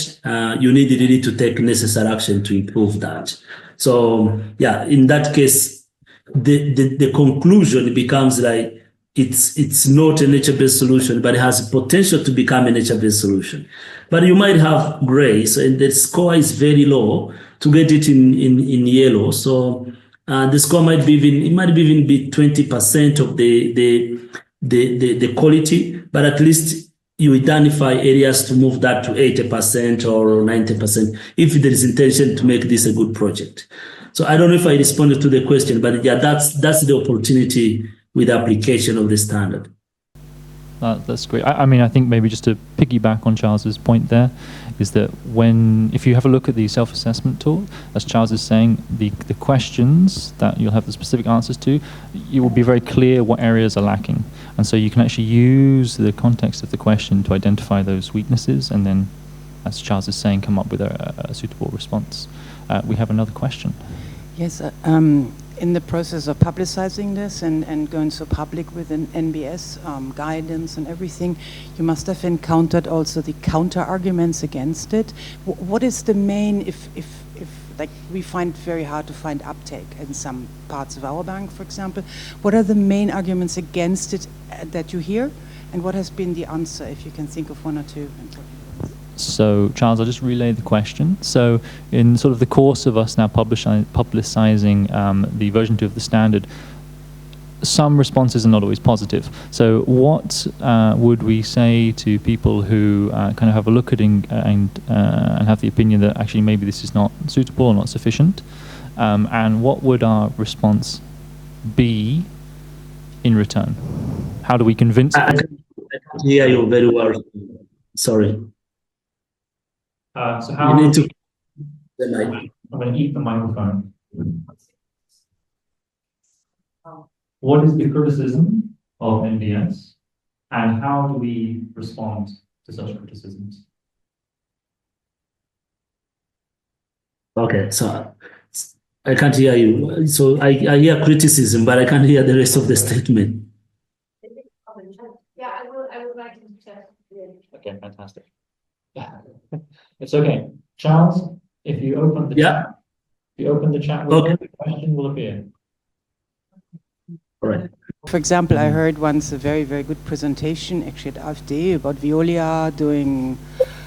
you need really to take necessary action to improve that. So yeah, in that case, the conclusion becomes like, it's not a nature-based solution, but it has potential to become a nature-based solution. But you might have gray, so the score is very low to get it in yellow. So the score might be even be 20% of the quality, but at least you identify areas to move that to 80% or 90% if there is intention to make this a good project. So I don't know if I responded to the question, but yeah, that's the opportunity with application of the standard. That's great. I mean, I think maybe just to piggyback on Charles's point there, is that if you have a look at the self-assessment tool, as Charles is saying, the questions that you'll have the specific answers to, you will be very clear what areas are lacking. And so you can actually use the context of the question to identify those weaknesses, and then, as Charles is saying, come up with a suitable response. We have another question. Yes, in the process of publicizing this and going so public with an NbS guidance and everything, you must have encountered also the counter arguments against it. What is the main, if Like, we find it very hard to find uptake in some parts of our bank, for example. What are the main arguments against it that you hear? And what has been the answer, if you can think of one or two? So, Charles, I'll just relay the question. So, in sort of the course of us now publicizing the version 2 of the standard, some responses are not always positive. So, what would we say to people who kind of have a look at it and have the opinion that actually maybe this is not suitable or not sufficient? And what would our response be in return? How do we convince I can't hear you very well. Sorry. So how you need to. I'm going to eat the microphone. What is the criticism of NbS, and how do we respond to such criticisms? Okay, so I can't hear you. So I hear criticism, but I can't hear the rest of the statement. Yeah, I would like to check. Okay, fantastic. It's okay. Charles, if you open the chat, Okay. the question will appear. All right. For example, I heard once a very, very good presentation, actually at AfD, about Veolia doing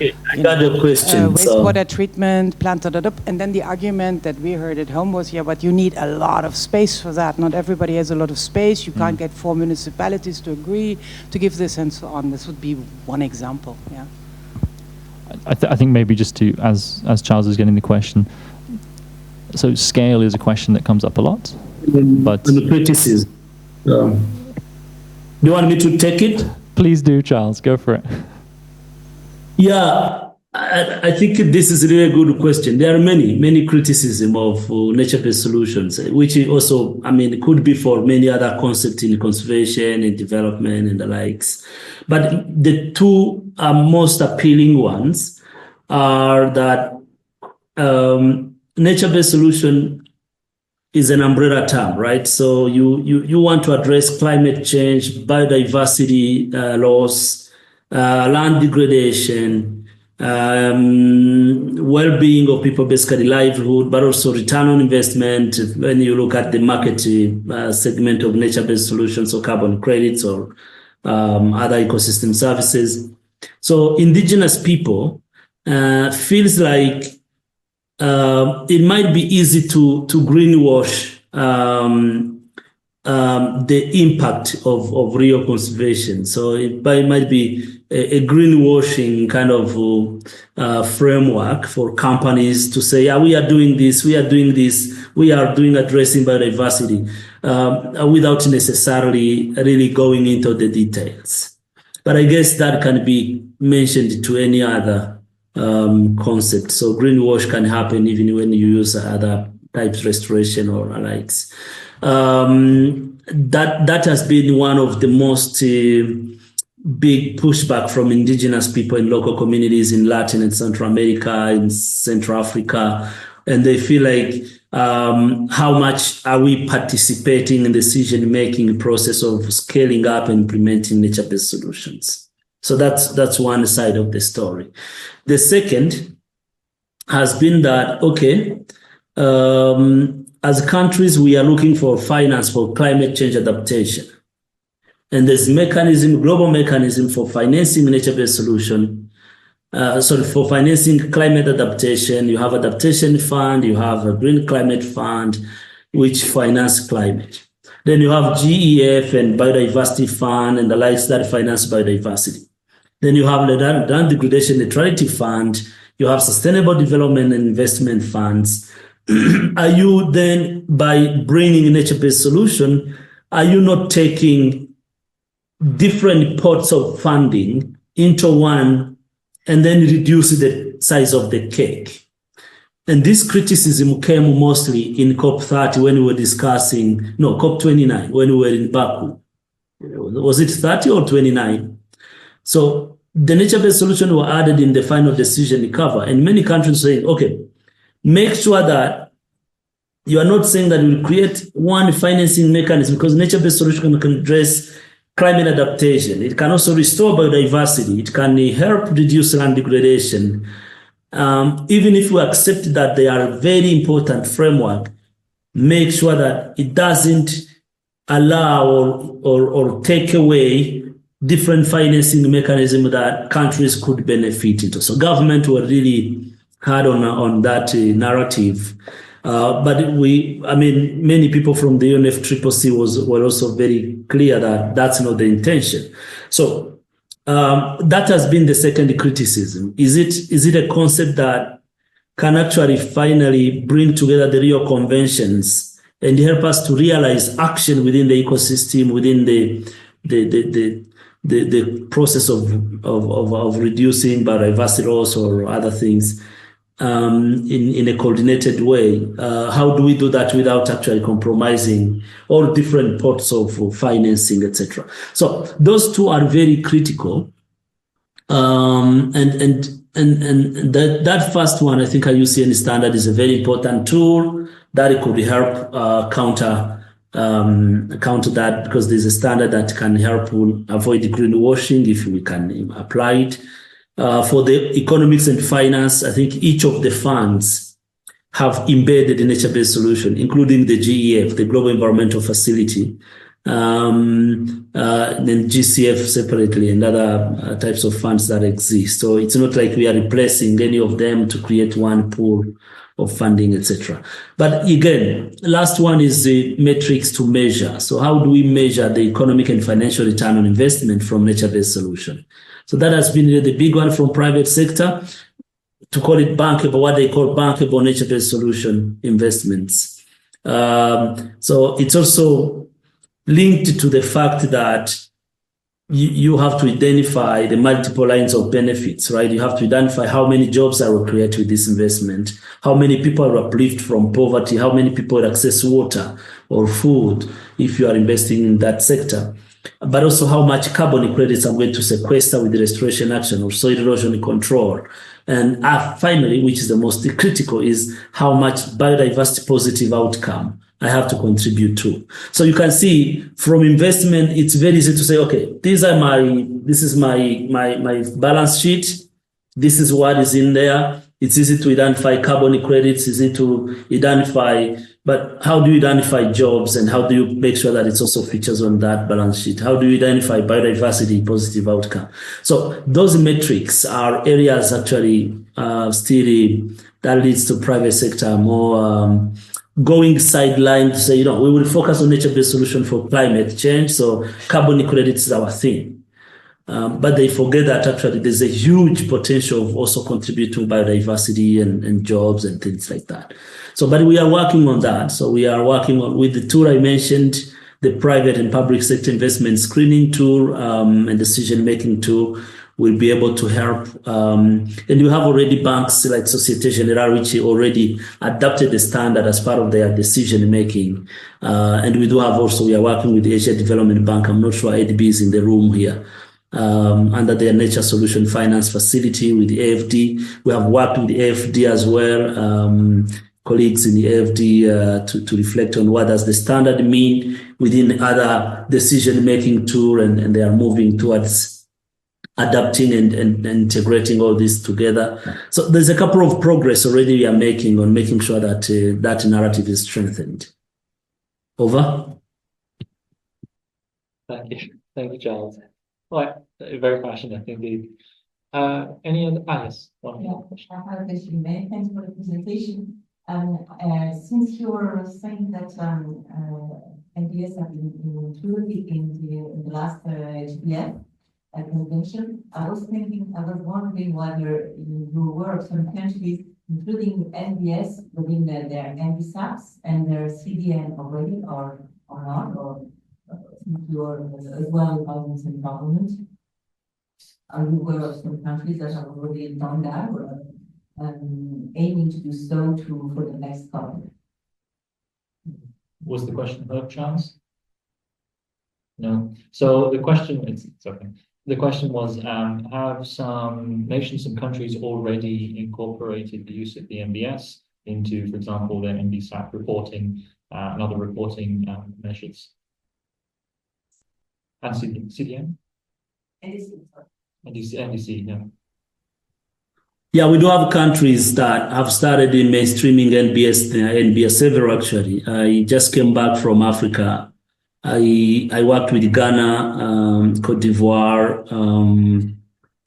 I got a question. wastewater treatment, plant, and then the argument that we heard at home was, yeah, but you need a lot of space for that. Not everybody has a lot of space. You can't get 4 municipalities to agree to give this and so on. This would be one example, yeah. I think maybe just to, as Charles is getting the question, so scale is a question that comes up a lot, but... the criticism. Do you want me to take it? Please do, Charles. Go for it. Yeah, I think this is really a good question. There are many criticism of nature-based solutions, which also, I mean, could be for many other concepts in conservation and development and the likes. But the two most appealing ones are that nature-based solution is an umbrella term, right? So you want to address climate change, biodiversity loss, land degradation, well-being of people, basically livelihood, but also return on investment. When you look at the market segment of nature-based solutions, or carbon credits or other ecosystem services. So indigenous people feels like it might be easy to greenwash the impact of real conservation. So it might be a greenwashing kind of framework for companies to say, yeah, we are doing this, we are doing addressing biodiversity without necessarily really going into the details. But I guess that can be mentioned to any other concept. So greenwash can happen even when you use other types restoration or likes. That has been one of the most big pushback from indigenous people in local communities in Latin and Central America, in Central Africa, and they feel like how much are we participating in the decision-making process of scaling up and implementing nature-based solutions? So that's one side of the story. The second has been that, okay, as countries, we are looking for finance for climate change adaptation. And there's global mechanism for financing nature-based solution. For financing climate adaptation, you have adaptation fund, you have a green climate fund, which finance climate. Then you have GEF and biodiversity fund and the likes that finance biodiversity. Then you have the land degradation neutrality fund, you have sustainable development and investment funds. Are you then, by bringing nature-based solution, are you not taking different pots of funding into one and then reduce the size of the cake? And this criticism came mostly in COP30 when we were discussing, no, COP29, when we were in Baku. Was it 30 or 29? So the nature-based solutions were added in the final decision cover, and many countries saying, okay, make sure that you are not saying that we'll create one financing mechanism, because nature-based solution can address climate adaptation. It can also restore biodiversity. It can help reduce land degradation. even if we accept that they are a very important framework, make sure that it doesn't allow or take away different financing mechanisms that countries could benefit into. So government were really hard on that narrative. But many people from the UNFCCC were also very clear that that's not the intention. So that has been the second criticism. Is it a concept that can actually finally bring together the Rio Conventions and help us to realize action within the ecosystem, within the process of reducing biodiversity loss or other things in a coordinated way? How do we do that without actually compromising all different parts of financing, etc.? So those two are very critical. And that first one, I think IUCN standard is a very important tool that it could help counter that, because there's a standard that can help avoid greenwashing if we can apply it. For the economics and finance, I think each of the funds have embedded a nature-based solution, including the GEF, the Global Environmental Facility, then GCF separately, and other types of funds that exist. So it's not like we are replacing any of them to create one pool of funding, etc. But again, last one is the metrics to measure. So how do we measure the economic and financial return on investment from nature-based solution? So that has been the big one from private sector, to call it bankable, what they call bankable nature-based solution investments. So it's also linked to the fact that you have to identify the multiple lines of benefits, right? You have to identify how many jobs are created with this investment, how many people are uplifted from poverty, how many people access water or food if you are investing in that sector, but also how much carbon credits I'm going to sequester with the restoration action or soil erosion control. And finally, which is the most critical, is how much biodiversity positive outcome I have to contribute to. So you can see from investment, it's very easy to say, okay, this is my balance sheet. This is what is in there. It's easy to identify carbon credits, easy to identify, but how do you identify jobs, and how do you make sure that it also features on that balance sheet? How do you identify biodiversity positive outcome? So those metrics are areas actually still that leads to private sector more going sideline to say, we will focus on nature-based solution for climate change. So carbon credits is our thing. But they forget that actually there's a huge potential of also contributing to biodiversity and jobs and things like that. So, but we are working on that. So we are working on with the tool I mentioned, the private and public sector investment screening tool and decision-making tool will be able to help. And you have already banks like Societe Generale, which already adopted the standard as part of their decision-making. And we are working with the Asia Development Bank. I'm not sure ADB is in the room here. Under their Nature Solution Finance Facility with the AFD. We have worked with the AFD as well, colleagues in the AFD to reflect on what does the standard mean within other decision-making tool, and they are moving towards adapting and integrating all this together. So there's a couple of progress already we are making on making sure that that narrative is strengthened. Over. Thank you, Charles. Right, very passionate indeed. Any other? Yes, one more question. I have a question. Many thanks for the presentation. Since you're saying that NbS have been included in the last GBF convention, I was wondering whether you were of some countries including NbS within their NBSAPs and their CDN already, or not, or you're as well involved in government. Are you aware of some countries that have already done that, or aiming to do so for the next COP? Was the question heard, Charles? No. So the question, it's okay. The question was, have some nations and countries already incorporated the use of the NbS into, for example, their NBSAP reporting and other reporting measures? And CDM? NDC, yeah. Yeah, we do have countries that have started in mainstreaming NbS several actually. I just came back from Africa. I worked with Ghana, Cote d'Ivoire,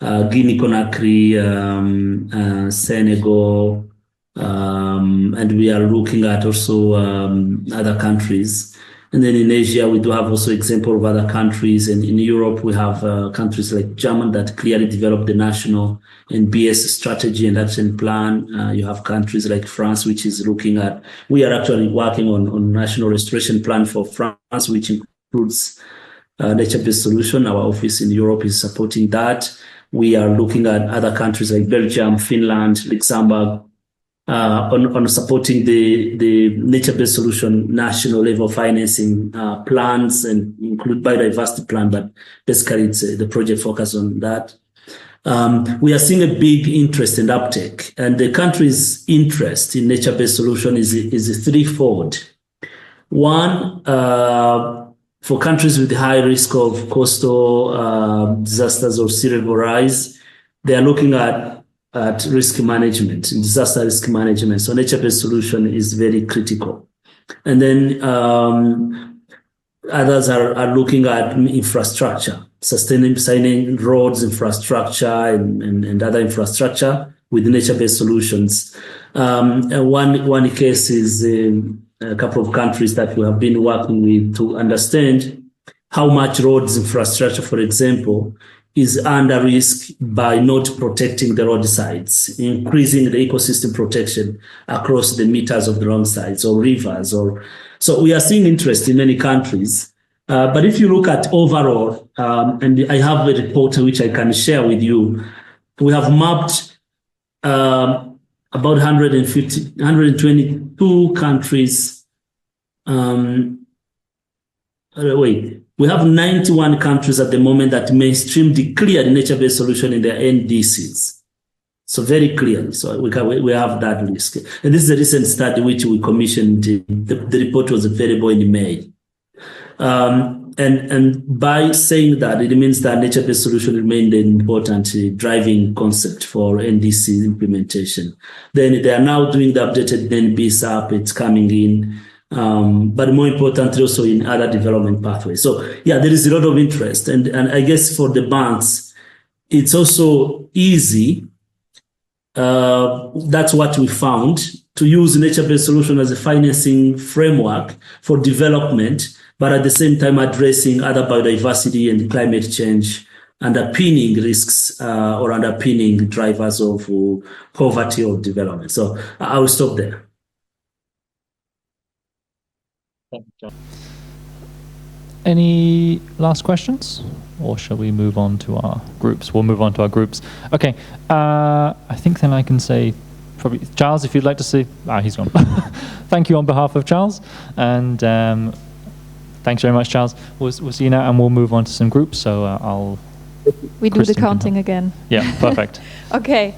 Guinea-Conakry, Senegal, and we are looking at also other countries. And then in Asia, we do have also example of other countries. And in Europe, we have countries like Germany that clearly developed the national NbS strategy and action plan. You have countries like France, which is looking at, we are actually working on national restoration plan for France, which includes nature-based solution. Our office in Europe is supporting that. We are looking at other countries like Belgium, Finland, Luxembourg, on supporting the nature-based solution national level financing plans and include biodiversity plan, but basically it's the project focus on that. We are seeing a big interest and uptake, and the country's interest in nature-based solution is threefold. One, for countries with high risk of coastal disasters or sea level rise, they are looking at risk management, disaster risk management. So nature-based solution is very critical. And then others are looking at infrastructure, sustaining roads infrastructure and other infrastructure with nature-based solutions. And one case is a couple of countries that we have been working with to understand how much roads infrastructure, for example, is under risk by not protecting the roadsides, increasing the ecosystem protection across the meters of the roadsides or rivers. So we are seeing interest in many countries. But if you look at overall, and I have a report which I can share with you, we have mapped about 122 countries. We have 91 countries at the moment that mainstream declared nature-based solution in their NDCs. So very clearly, so we have that risk. And this is a recent study which we commissioned. The report was available in May. And by saying that, it means that nature-based solution remained an important driving concept for NDC implementation. Then they are now doing the updated NbS app, it's coming in. But more importantly, also in other development pathways. So yeah, there is a lot of interest. And I guess for the banks, it's also easy. That's what we found, to use nature-based solution as a financing framework for development, but at the same time addressing other biodiversity and climate change, underpinning risks or underpinning drivers of poverty or development. So I will stop there. Any last questions, or shall we move on to our groups? We'll move on to our groups. Okay, I think then I can say, probably Charles, if you'd like to say, he's gone. Thank you on behalf of Charles, and thanks very much, Charles. We'll see you now, and we'll move on to some groups. So we do the counting again. Yeah, perfect. Okay.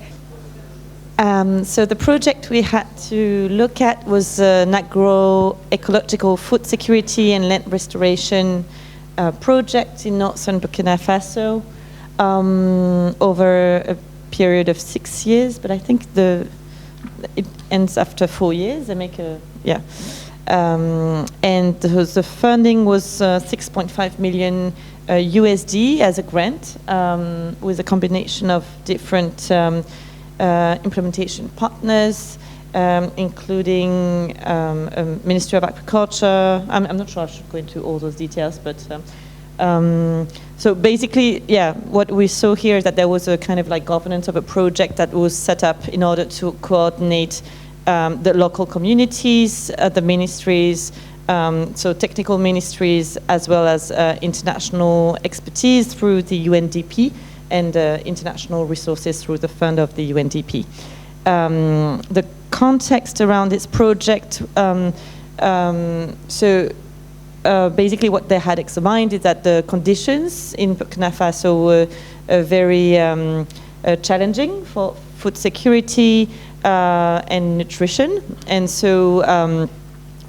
So the project we had to look at was an agroecological food security and land restoration project in northern Burkina Faso over a period of 6 years, but I think it ends after 4 years. They make and the funding was 6.5 million USD as a grant with a combination of different implementation partners, including Ministry of Agriculture. I'm not sure I should go into all those details, but so basically, yeah, what we saw here is that there was a kind of like governance of a project that was set up in order to coordinate the local communities, the ministries, so technical ministries, as well as international expertise through the UNDP, and international resources through the fund of the UNDP. The context around this project, basically what they had examined is that the conditions in Burkina Faso were very challenging for food security and nutrition, and so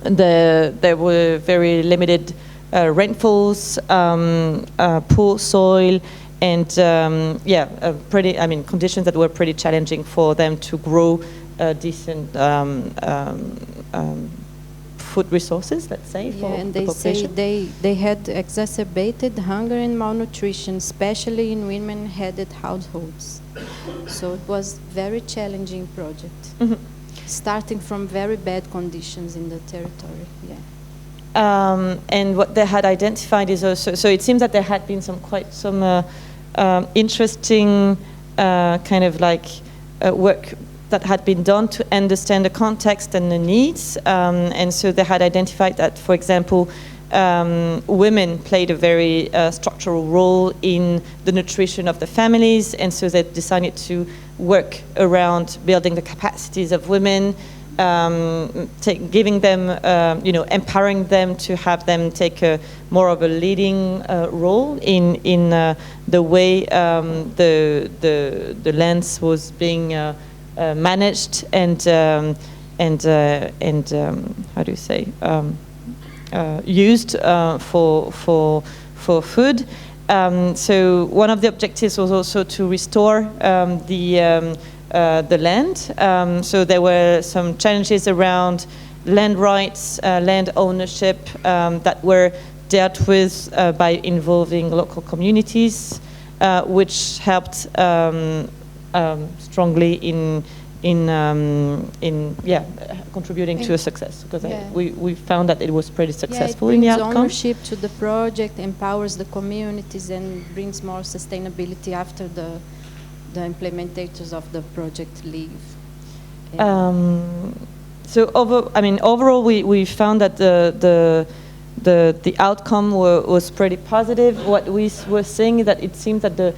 there were very limited rainfalls, poor soil, conditions that were pretty challenging for them to grow decent food resources, let's say, for and the they say population. they had exacerbated hunger and malnutrition, especially in women-headed households. So it was very challenging project, starting from very bad conditions in the territory. And what they had identified is also, so it seems that there had been some interesting work that had been done to understand the context and the needs. And so they had identified that, for example, women played a very structural role in the nutrition of the families, and so they decided to work around building the capacities of women, giving them, empowering them to have them take more of a leading role in the way the lands was being managed and how do you say, used for food. So one of the objectives was also to restore the land. So there were some challenges around land rights, land ownership that were dealt with by involving local communities, which helped strongly in contributing to a success, because we found that it was pretty successful in the outcome. Ownership to the project, empowers the communities, and brings more sustainability after the implementators of the project leave. So overall, we found that the outcome was pretty positive. What we were seeing is that it seems that the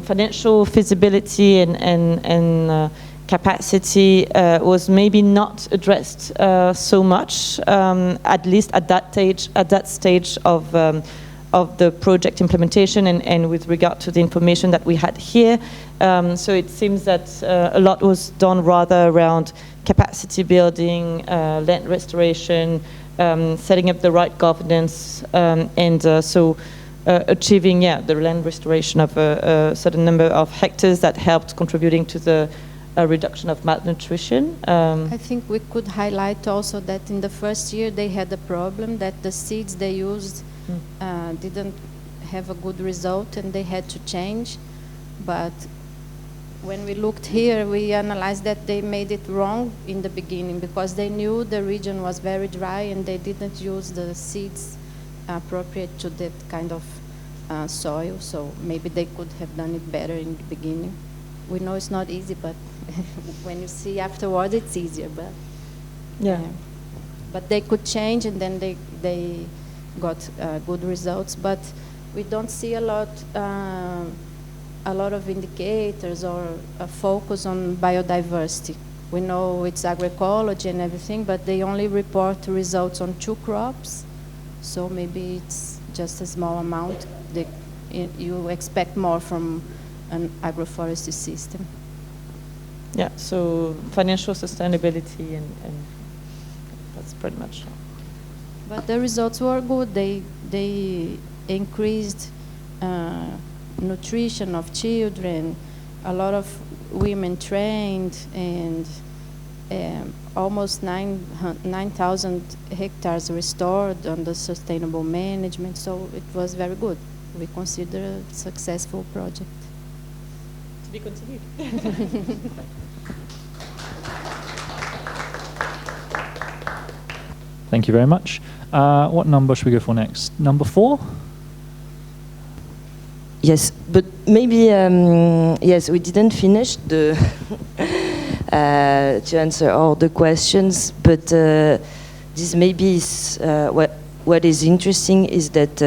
financial feasibility and capacity was maybe not addressed so much, at least at that stage of the project implementation, and with regard to the information that we had here. So it seems that a lot was done rather around capacity building, land restoration, setting up the right governance, and achieving the land restoration of a certain number of hectares that helped contributing to the reduction of malnutrition. I think we could highlight also that in the first year they had a problem that the seeds they used didn't have a good result, and they had to change. But when we looked here, we analyzed that they made it wrong in the beginning, because they knew the region was very dry and they didn't use the seeds appropriate to that kind of soil. So maybe they could have done it better in the beginning. We know it's not easy, but when you see afterwards, it's easier. But but they could change, and then they got good results. But we don't see a lot of indicators or a focus on biodiversity. We know it's agroecology and everything, but they only report results on 2 crops. So maybe it's just a small amount. You expect more from an agroforestry system. Yeah, so financial sustainability, and that's pretty much. But the results were good. They increased nutrition of children, a lot of women trained, and almost 9,000 hectares restored under sustainable management. So it was very good. We consider a successful project. To be continued. Thank you very much. What number should we go for next? Number 4? Yes, but maybe, yes, we didn't finish the to answer all the questions, but this maybe is what is interesting is that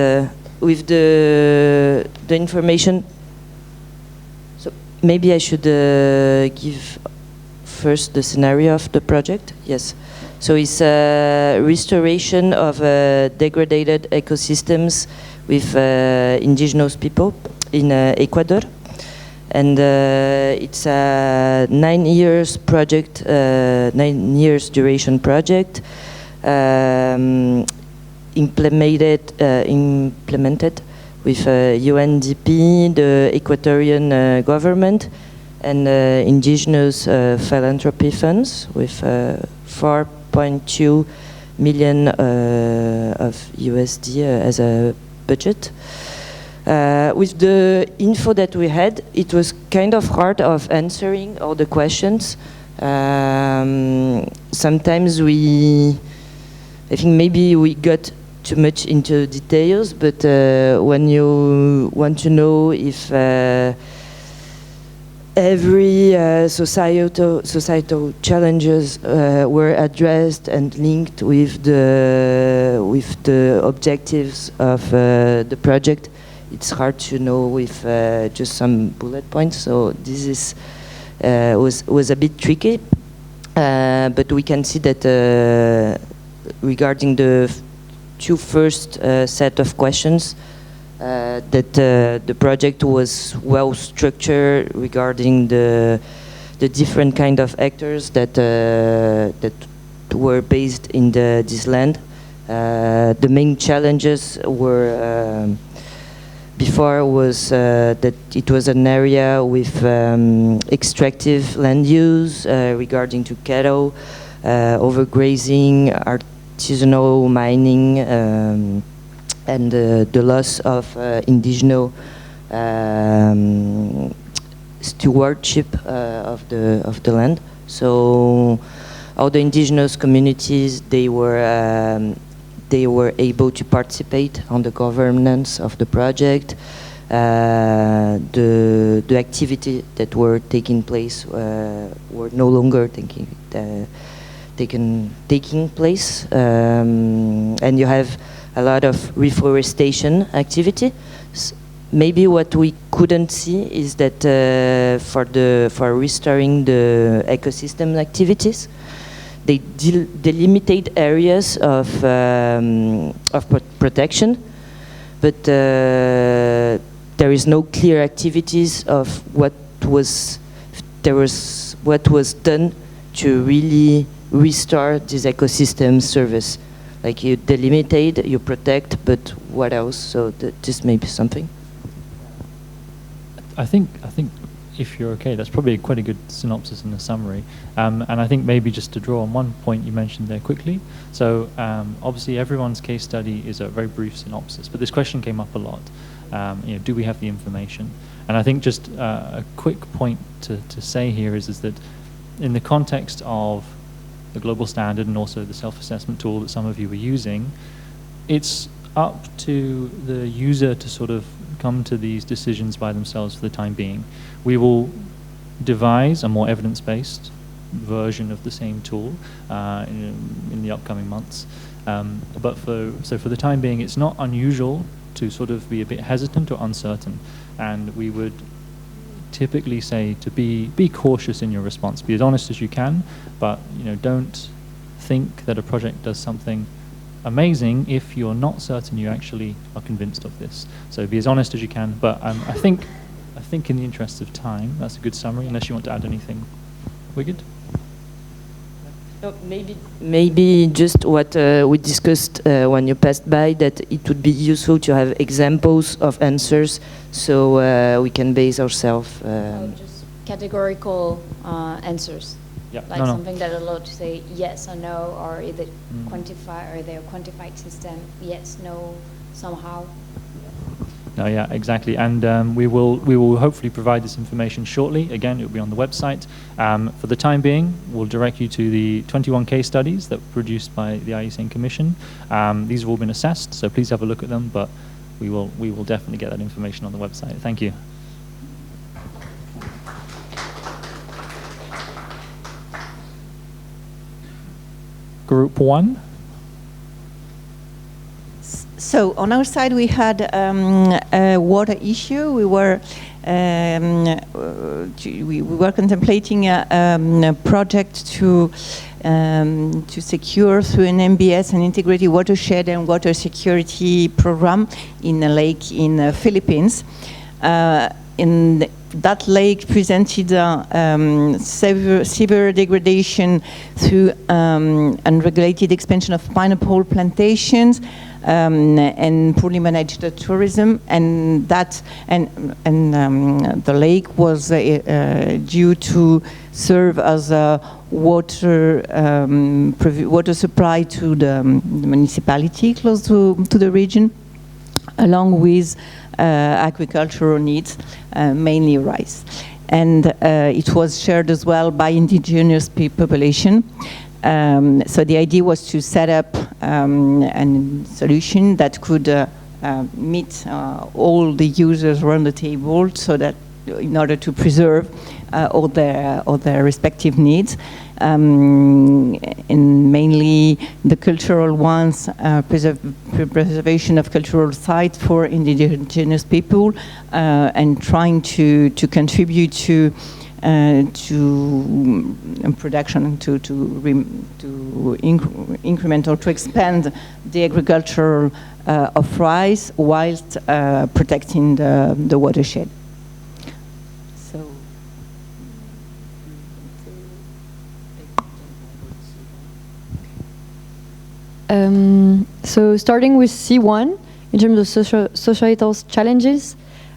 with the information, so maybe I should give first the scenario of the project. Yes, so it's restoration of degraded ecosystems with indigenous people in Ecuador, and it's a 9 years project, 9 years duration project, implemented with UNDP, the Equatorian government, and indigenous philanthropy funds with 4.2 million of USD as a budget. With the info that we had, it was kind of hard of answering all the questions. Sometimes I think maybe we got too much into details, but when you want to know if every societal challenges were addressed and linked with the objectives of the project, it's hard to know with just some bullet points. So this is was a bit tricky, but we can see that regarding the two first set of questions, that the project was well structured regarding the different kind of actors that were based in this land. The main challenges were before was that it was an area with extractive land use regarding to cattle, overgrazing, artisanal mining, and the loss of indigenous stewardship of the land. So all the indigenous communities, they were able to participate on the governance of the project. The activity that were taking place were no longer taking place, and you have a lot of reforestation activity. Maybe what we couldn't see is that for restoring the ecosystem activities, they delimited areas of protection, but there is no clear activities of what was done to really restore this ecosystem service. Like you delimitate, you protect, but what else? So this may be something. I think if you're okay, that's probably quite a good synopsis and a summary. And I think maybe just to draw on one point you mentioned there quickly. So obviously everyone's case study is a very brief synopsis, but this question came up a lot. Do we have the information? And I think just a quick point to say here is that in the context of the global standard and also the self-assessment tool that some of you were using, it's up to the user to sort of come to these decisions by themselves for the time being. We will devise a more evidence-based version of the same tool in the upcoming months. But for the time being, it's not unusual to sort of be a bit hesitant or uncertain, and we would typically say to be cautious in your response. Be as honest as you can, but don't think that a project does something amazing if you're not certain you actually are convinced of this. So be as honest as you can. But I think in the interest of time, that's a good summary. Unless you want to add anything, we're good. Maybe just what we discussed when you passed by, that it would be useful to have examples of answers so we can base ourselves. Just categorical answers. Yeah. Like something that allowed to say yes or no, or either quantify, or their quantified system, yes, no, somehow. No, yeah, exactly. And we will hopefully provide this information shortly. Again, it will be on the website. For the time being, we'll direct you to the 21 case studies that were produced by the IECN Commission. These have all been assessed, so please have a look at them, but we will definitely get that information on the website. Thank you. Group 1. So on our side, we had a water issue. We were contemplating a project to secure through an NbS an integrated watershed and water security program in a lake in the Philippines. that lake presented severe degradation through unregulated expansion of pineapple plantations and poorly managed tourism, and the lake was due to serve as a water supply to the municipality close to the region, along with agricultural needs, mainly rice. And it was shared as well by indigenous population. So the idea was to set up a solution that could meet all the users around the table, so that in order to preserve all their respective needs, and mainly the cultural ones, preservation of cultural sites for indigenous people, and trying to contribute to production, to increment or to expand the agriculture of rice, whilst protecting the watershed. So starting with C1, in terms of societal challenges,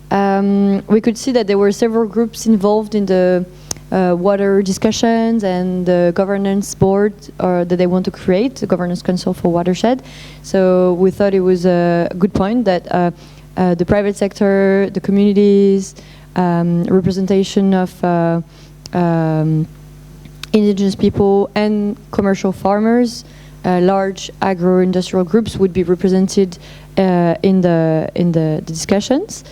we could see that there were several groups involved in the water discussions and the governance board that they want to create, the Governance Council for Watershed. So we thought it was a good point that the private sector, the communities, representation of indigenous people and commercial farmers, large agro-industrial groups would be represented in the discussions.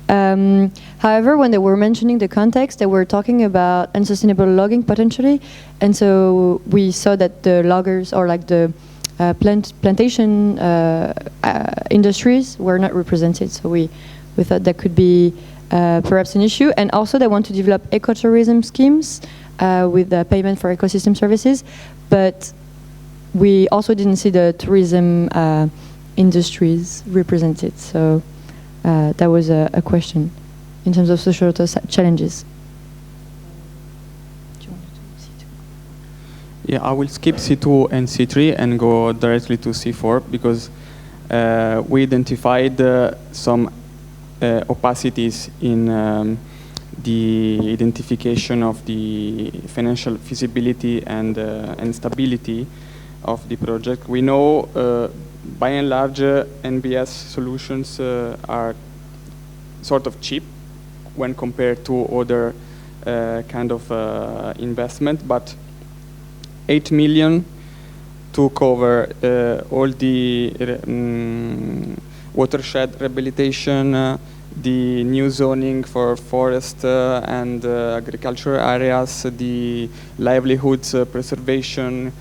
However, when they were mentioning the context, they were talking about unsustainable logging potentially, and so we saw that the loggers, or like the plantation industries, were not represented. So we thought that could be perhaps an issue. And also they want to develop ecotourism schemes with payment for ecosystem services, but we also didn't see the tourism industries represented. So that was a question in terms of social challenges. Yeah, I will skip C2 and C3 and go directly to C4, because we identified some opacities in the identification of the financial feasibility and stability of the project. We know by and large NbS solutions are sort of cheap when compared to other kind of investment, but 8 million to cover all the watershed rehabilitation, the new zoning for forest and agricultural areas, the livelihoods preservation,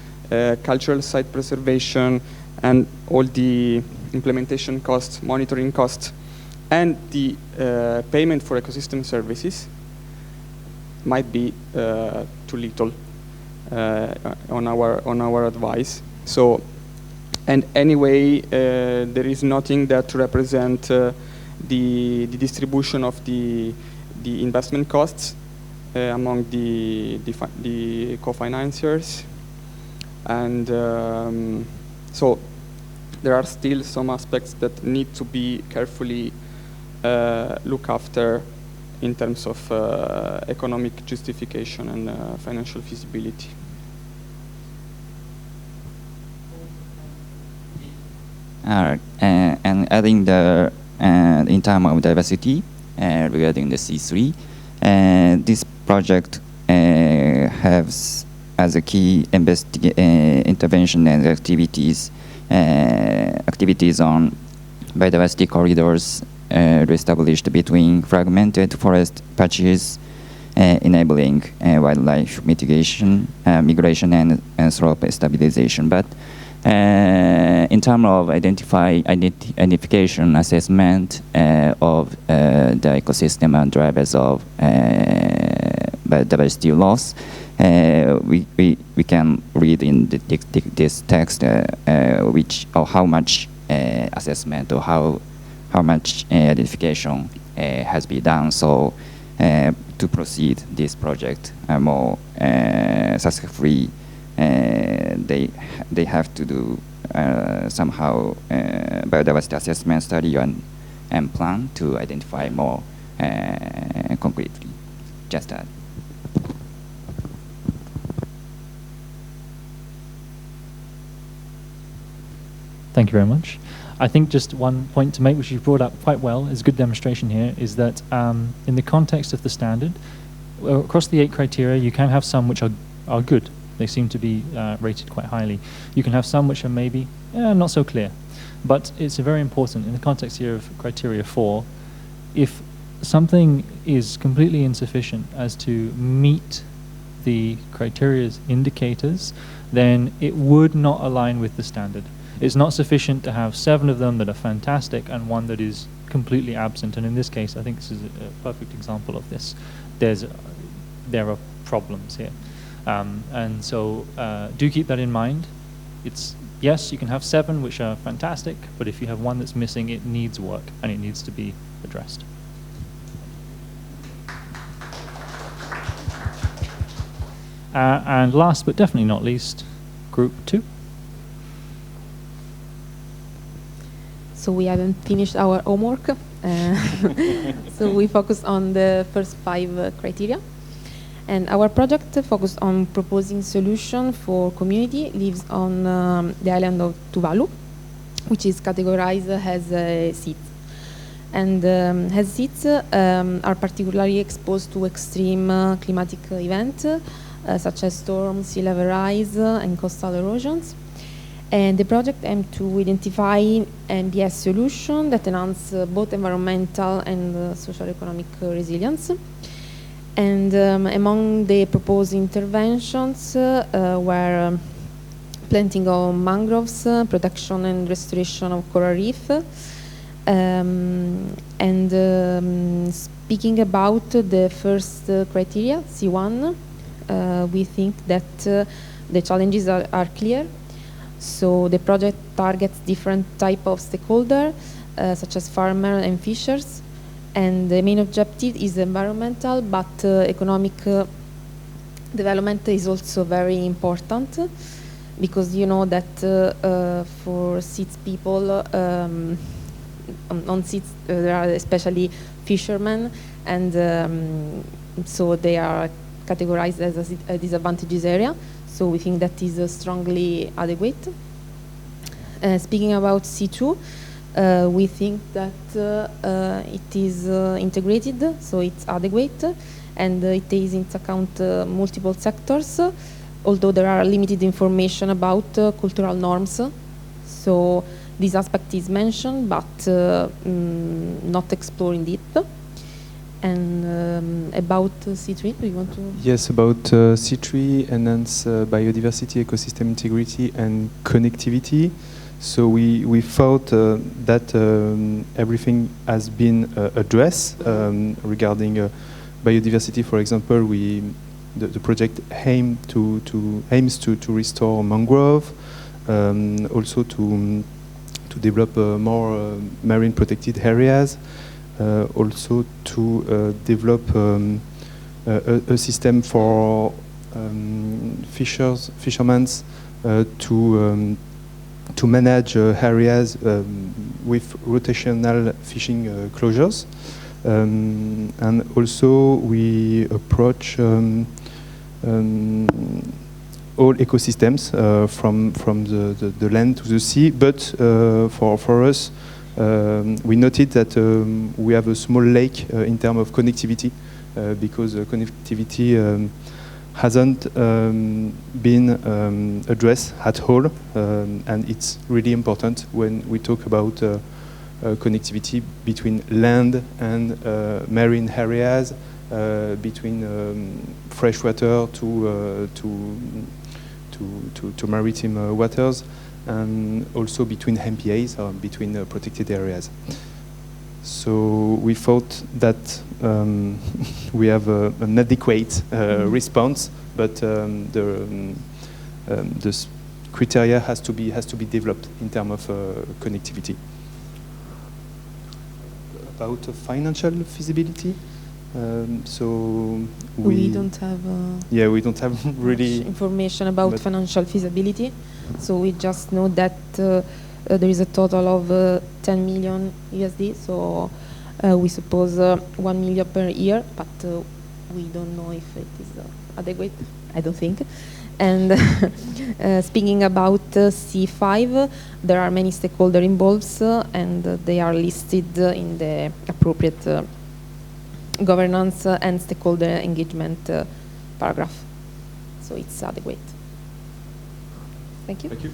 cultural site preservation, and all the implementation costs, monitoring costs, and the payment for ecosystem services might be too little on our advice. So, and anyway, there is nothing that represent the distribution of the investment costs among the co-financiers. And so there are still some aspects that need to be carefully looked after in terms of economic justification and financial feasibility. And adding the in terms of diversity regarding the C3, this project has as a key intervention and activities on biodiversity corridors established between fragmented forest patches, enabling wildlife mitigation, migration, and slope stabilization. But in terms of identification assessment of the ecosystem and drivers of biodiversity loss, we can read in this text which or how much assessment or how much identification has been done. So to proceed this project more successfully. They have to do somehow biodiversity assessment study and plan to identify more concretely. Just that. Thank you very much. I think just one point to make, which you brought up quite well, is a good demonstration here, is that in the context of the standard, across the 8 criteria, you can have some which are good. They seem to be rated quite highly. You can have some which are maybe not so clear. But it's very important, in the context here of criteria 4, if something is completely insufficient as to meet the criteria's indicators, then it would not align with the standard. It's not sufficient to have 7 of them that are fantastic and 1 that is completely absent. And in this case, I think this is a perfect example of this. There are problems here. And so do keep that in mind. Yes, you can have 7 which are fantastic, but if you have 1 that's missing, it needs work and it needs to be addressed. And last but definitely not least, group 2. So we haven't finished our homework. So we focused on the first 5 criteria. And our project focused on proposing solution for community lives on the island of Tuvalu, which is categorized as seats. And as seats are particularly exposed to extreme climatic events, such as storms, sea level rise, and coastal erosions. And the project aimed to identify NbS solutions that enhance both environmental and social-economic resilience. And among the proposed interventions were planting of mangroves, protection and restoration of coral reef. Speaking about the first criteria, C1, we think that the challenges are clear. So the project targets different type of stakeholders, such as farmers and fishers. And the main objective is environmental, but economic development is also very important, because you know that for seeds people, on seeds there are especially fishermen, and so they are categorized as a disadvantaged area. So we think that is strongly adequate. Speaking about C2, we think that it is integrated, so it's adequate, and it takes into account multiple sectors, although there are limited information about cultural norms. So this aspect is mentioned, but not explored in depth. And about C3, do you want to? Yes, about C3, enhance biodiversity, ecosystem integrity, and connectivity. So we thought that everything has been addressed regarding biodiversity. For example, the project aims to restore mangrove, also to develop more marine protected areas. Also to develop a system for fishermen to manage areas with rotational fishing closures. And also we approach all ecosystems from the land to the sea, but for us, we noted that we have a small lake in terms of connectivity, because connectivity hasn't been addressed at all, and it's really important when we talk about connectivity between land and marine areas, between freshwater to maritime waters, and also between MPAs, or between protected areas. So we thought that we have an adequate response, but the criteria has to be developed in terms of connectivity. About financial feasibility? So we don't have we don't have really information about financial feasibility. So we just know that there is a total of 10 million USD. So we suppose 1 million per year, but we don't know if it is adequate. I don't think. And speaking about C5, there are many stakeholders involved, and they are listed in the appropriate governance and stakeholder engagement paragraph. So it's adequate. Thank you. Thank you.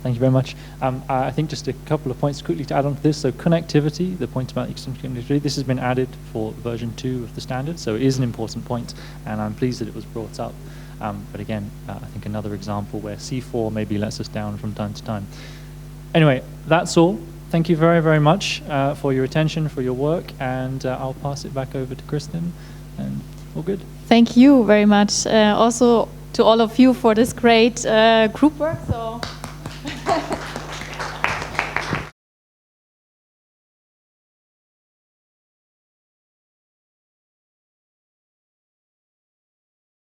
Thank you very much. I think just a couple of points quickly to add on to this. So connectivity, the point about extension connectivity, this has been added for version 2 of the standard, so it is an important point, and I'm pleased that it was brought up. But again, I think another example where C4 maybe lets us down from time to time. Anyway, that's all. Thank you very, very much for your attention, for your work, and I'll pass it back over to Kristen, and all good. Thank you very much. Also to all of you for this great group work. So.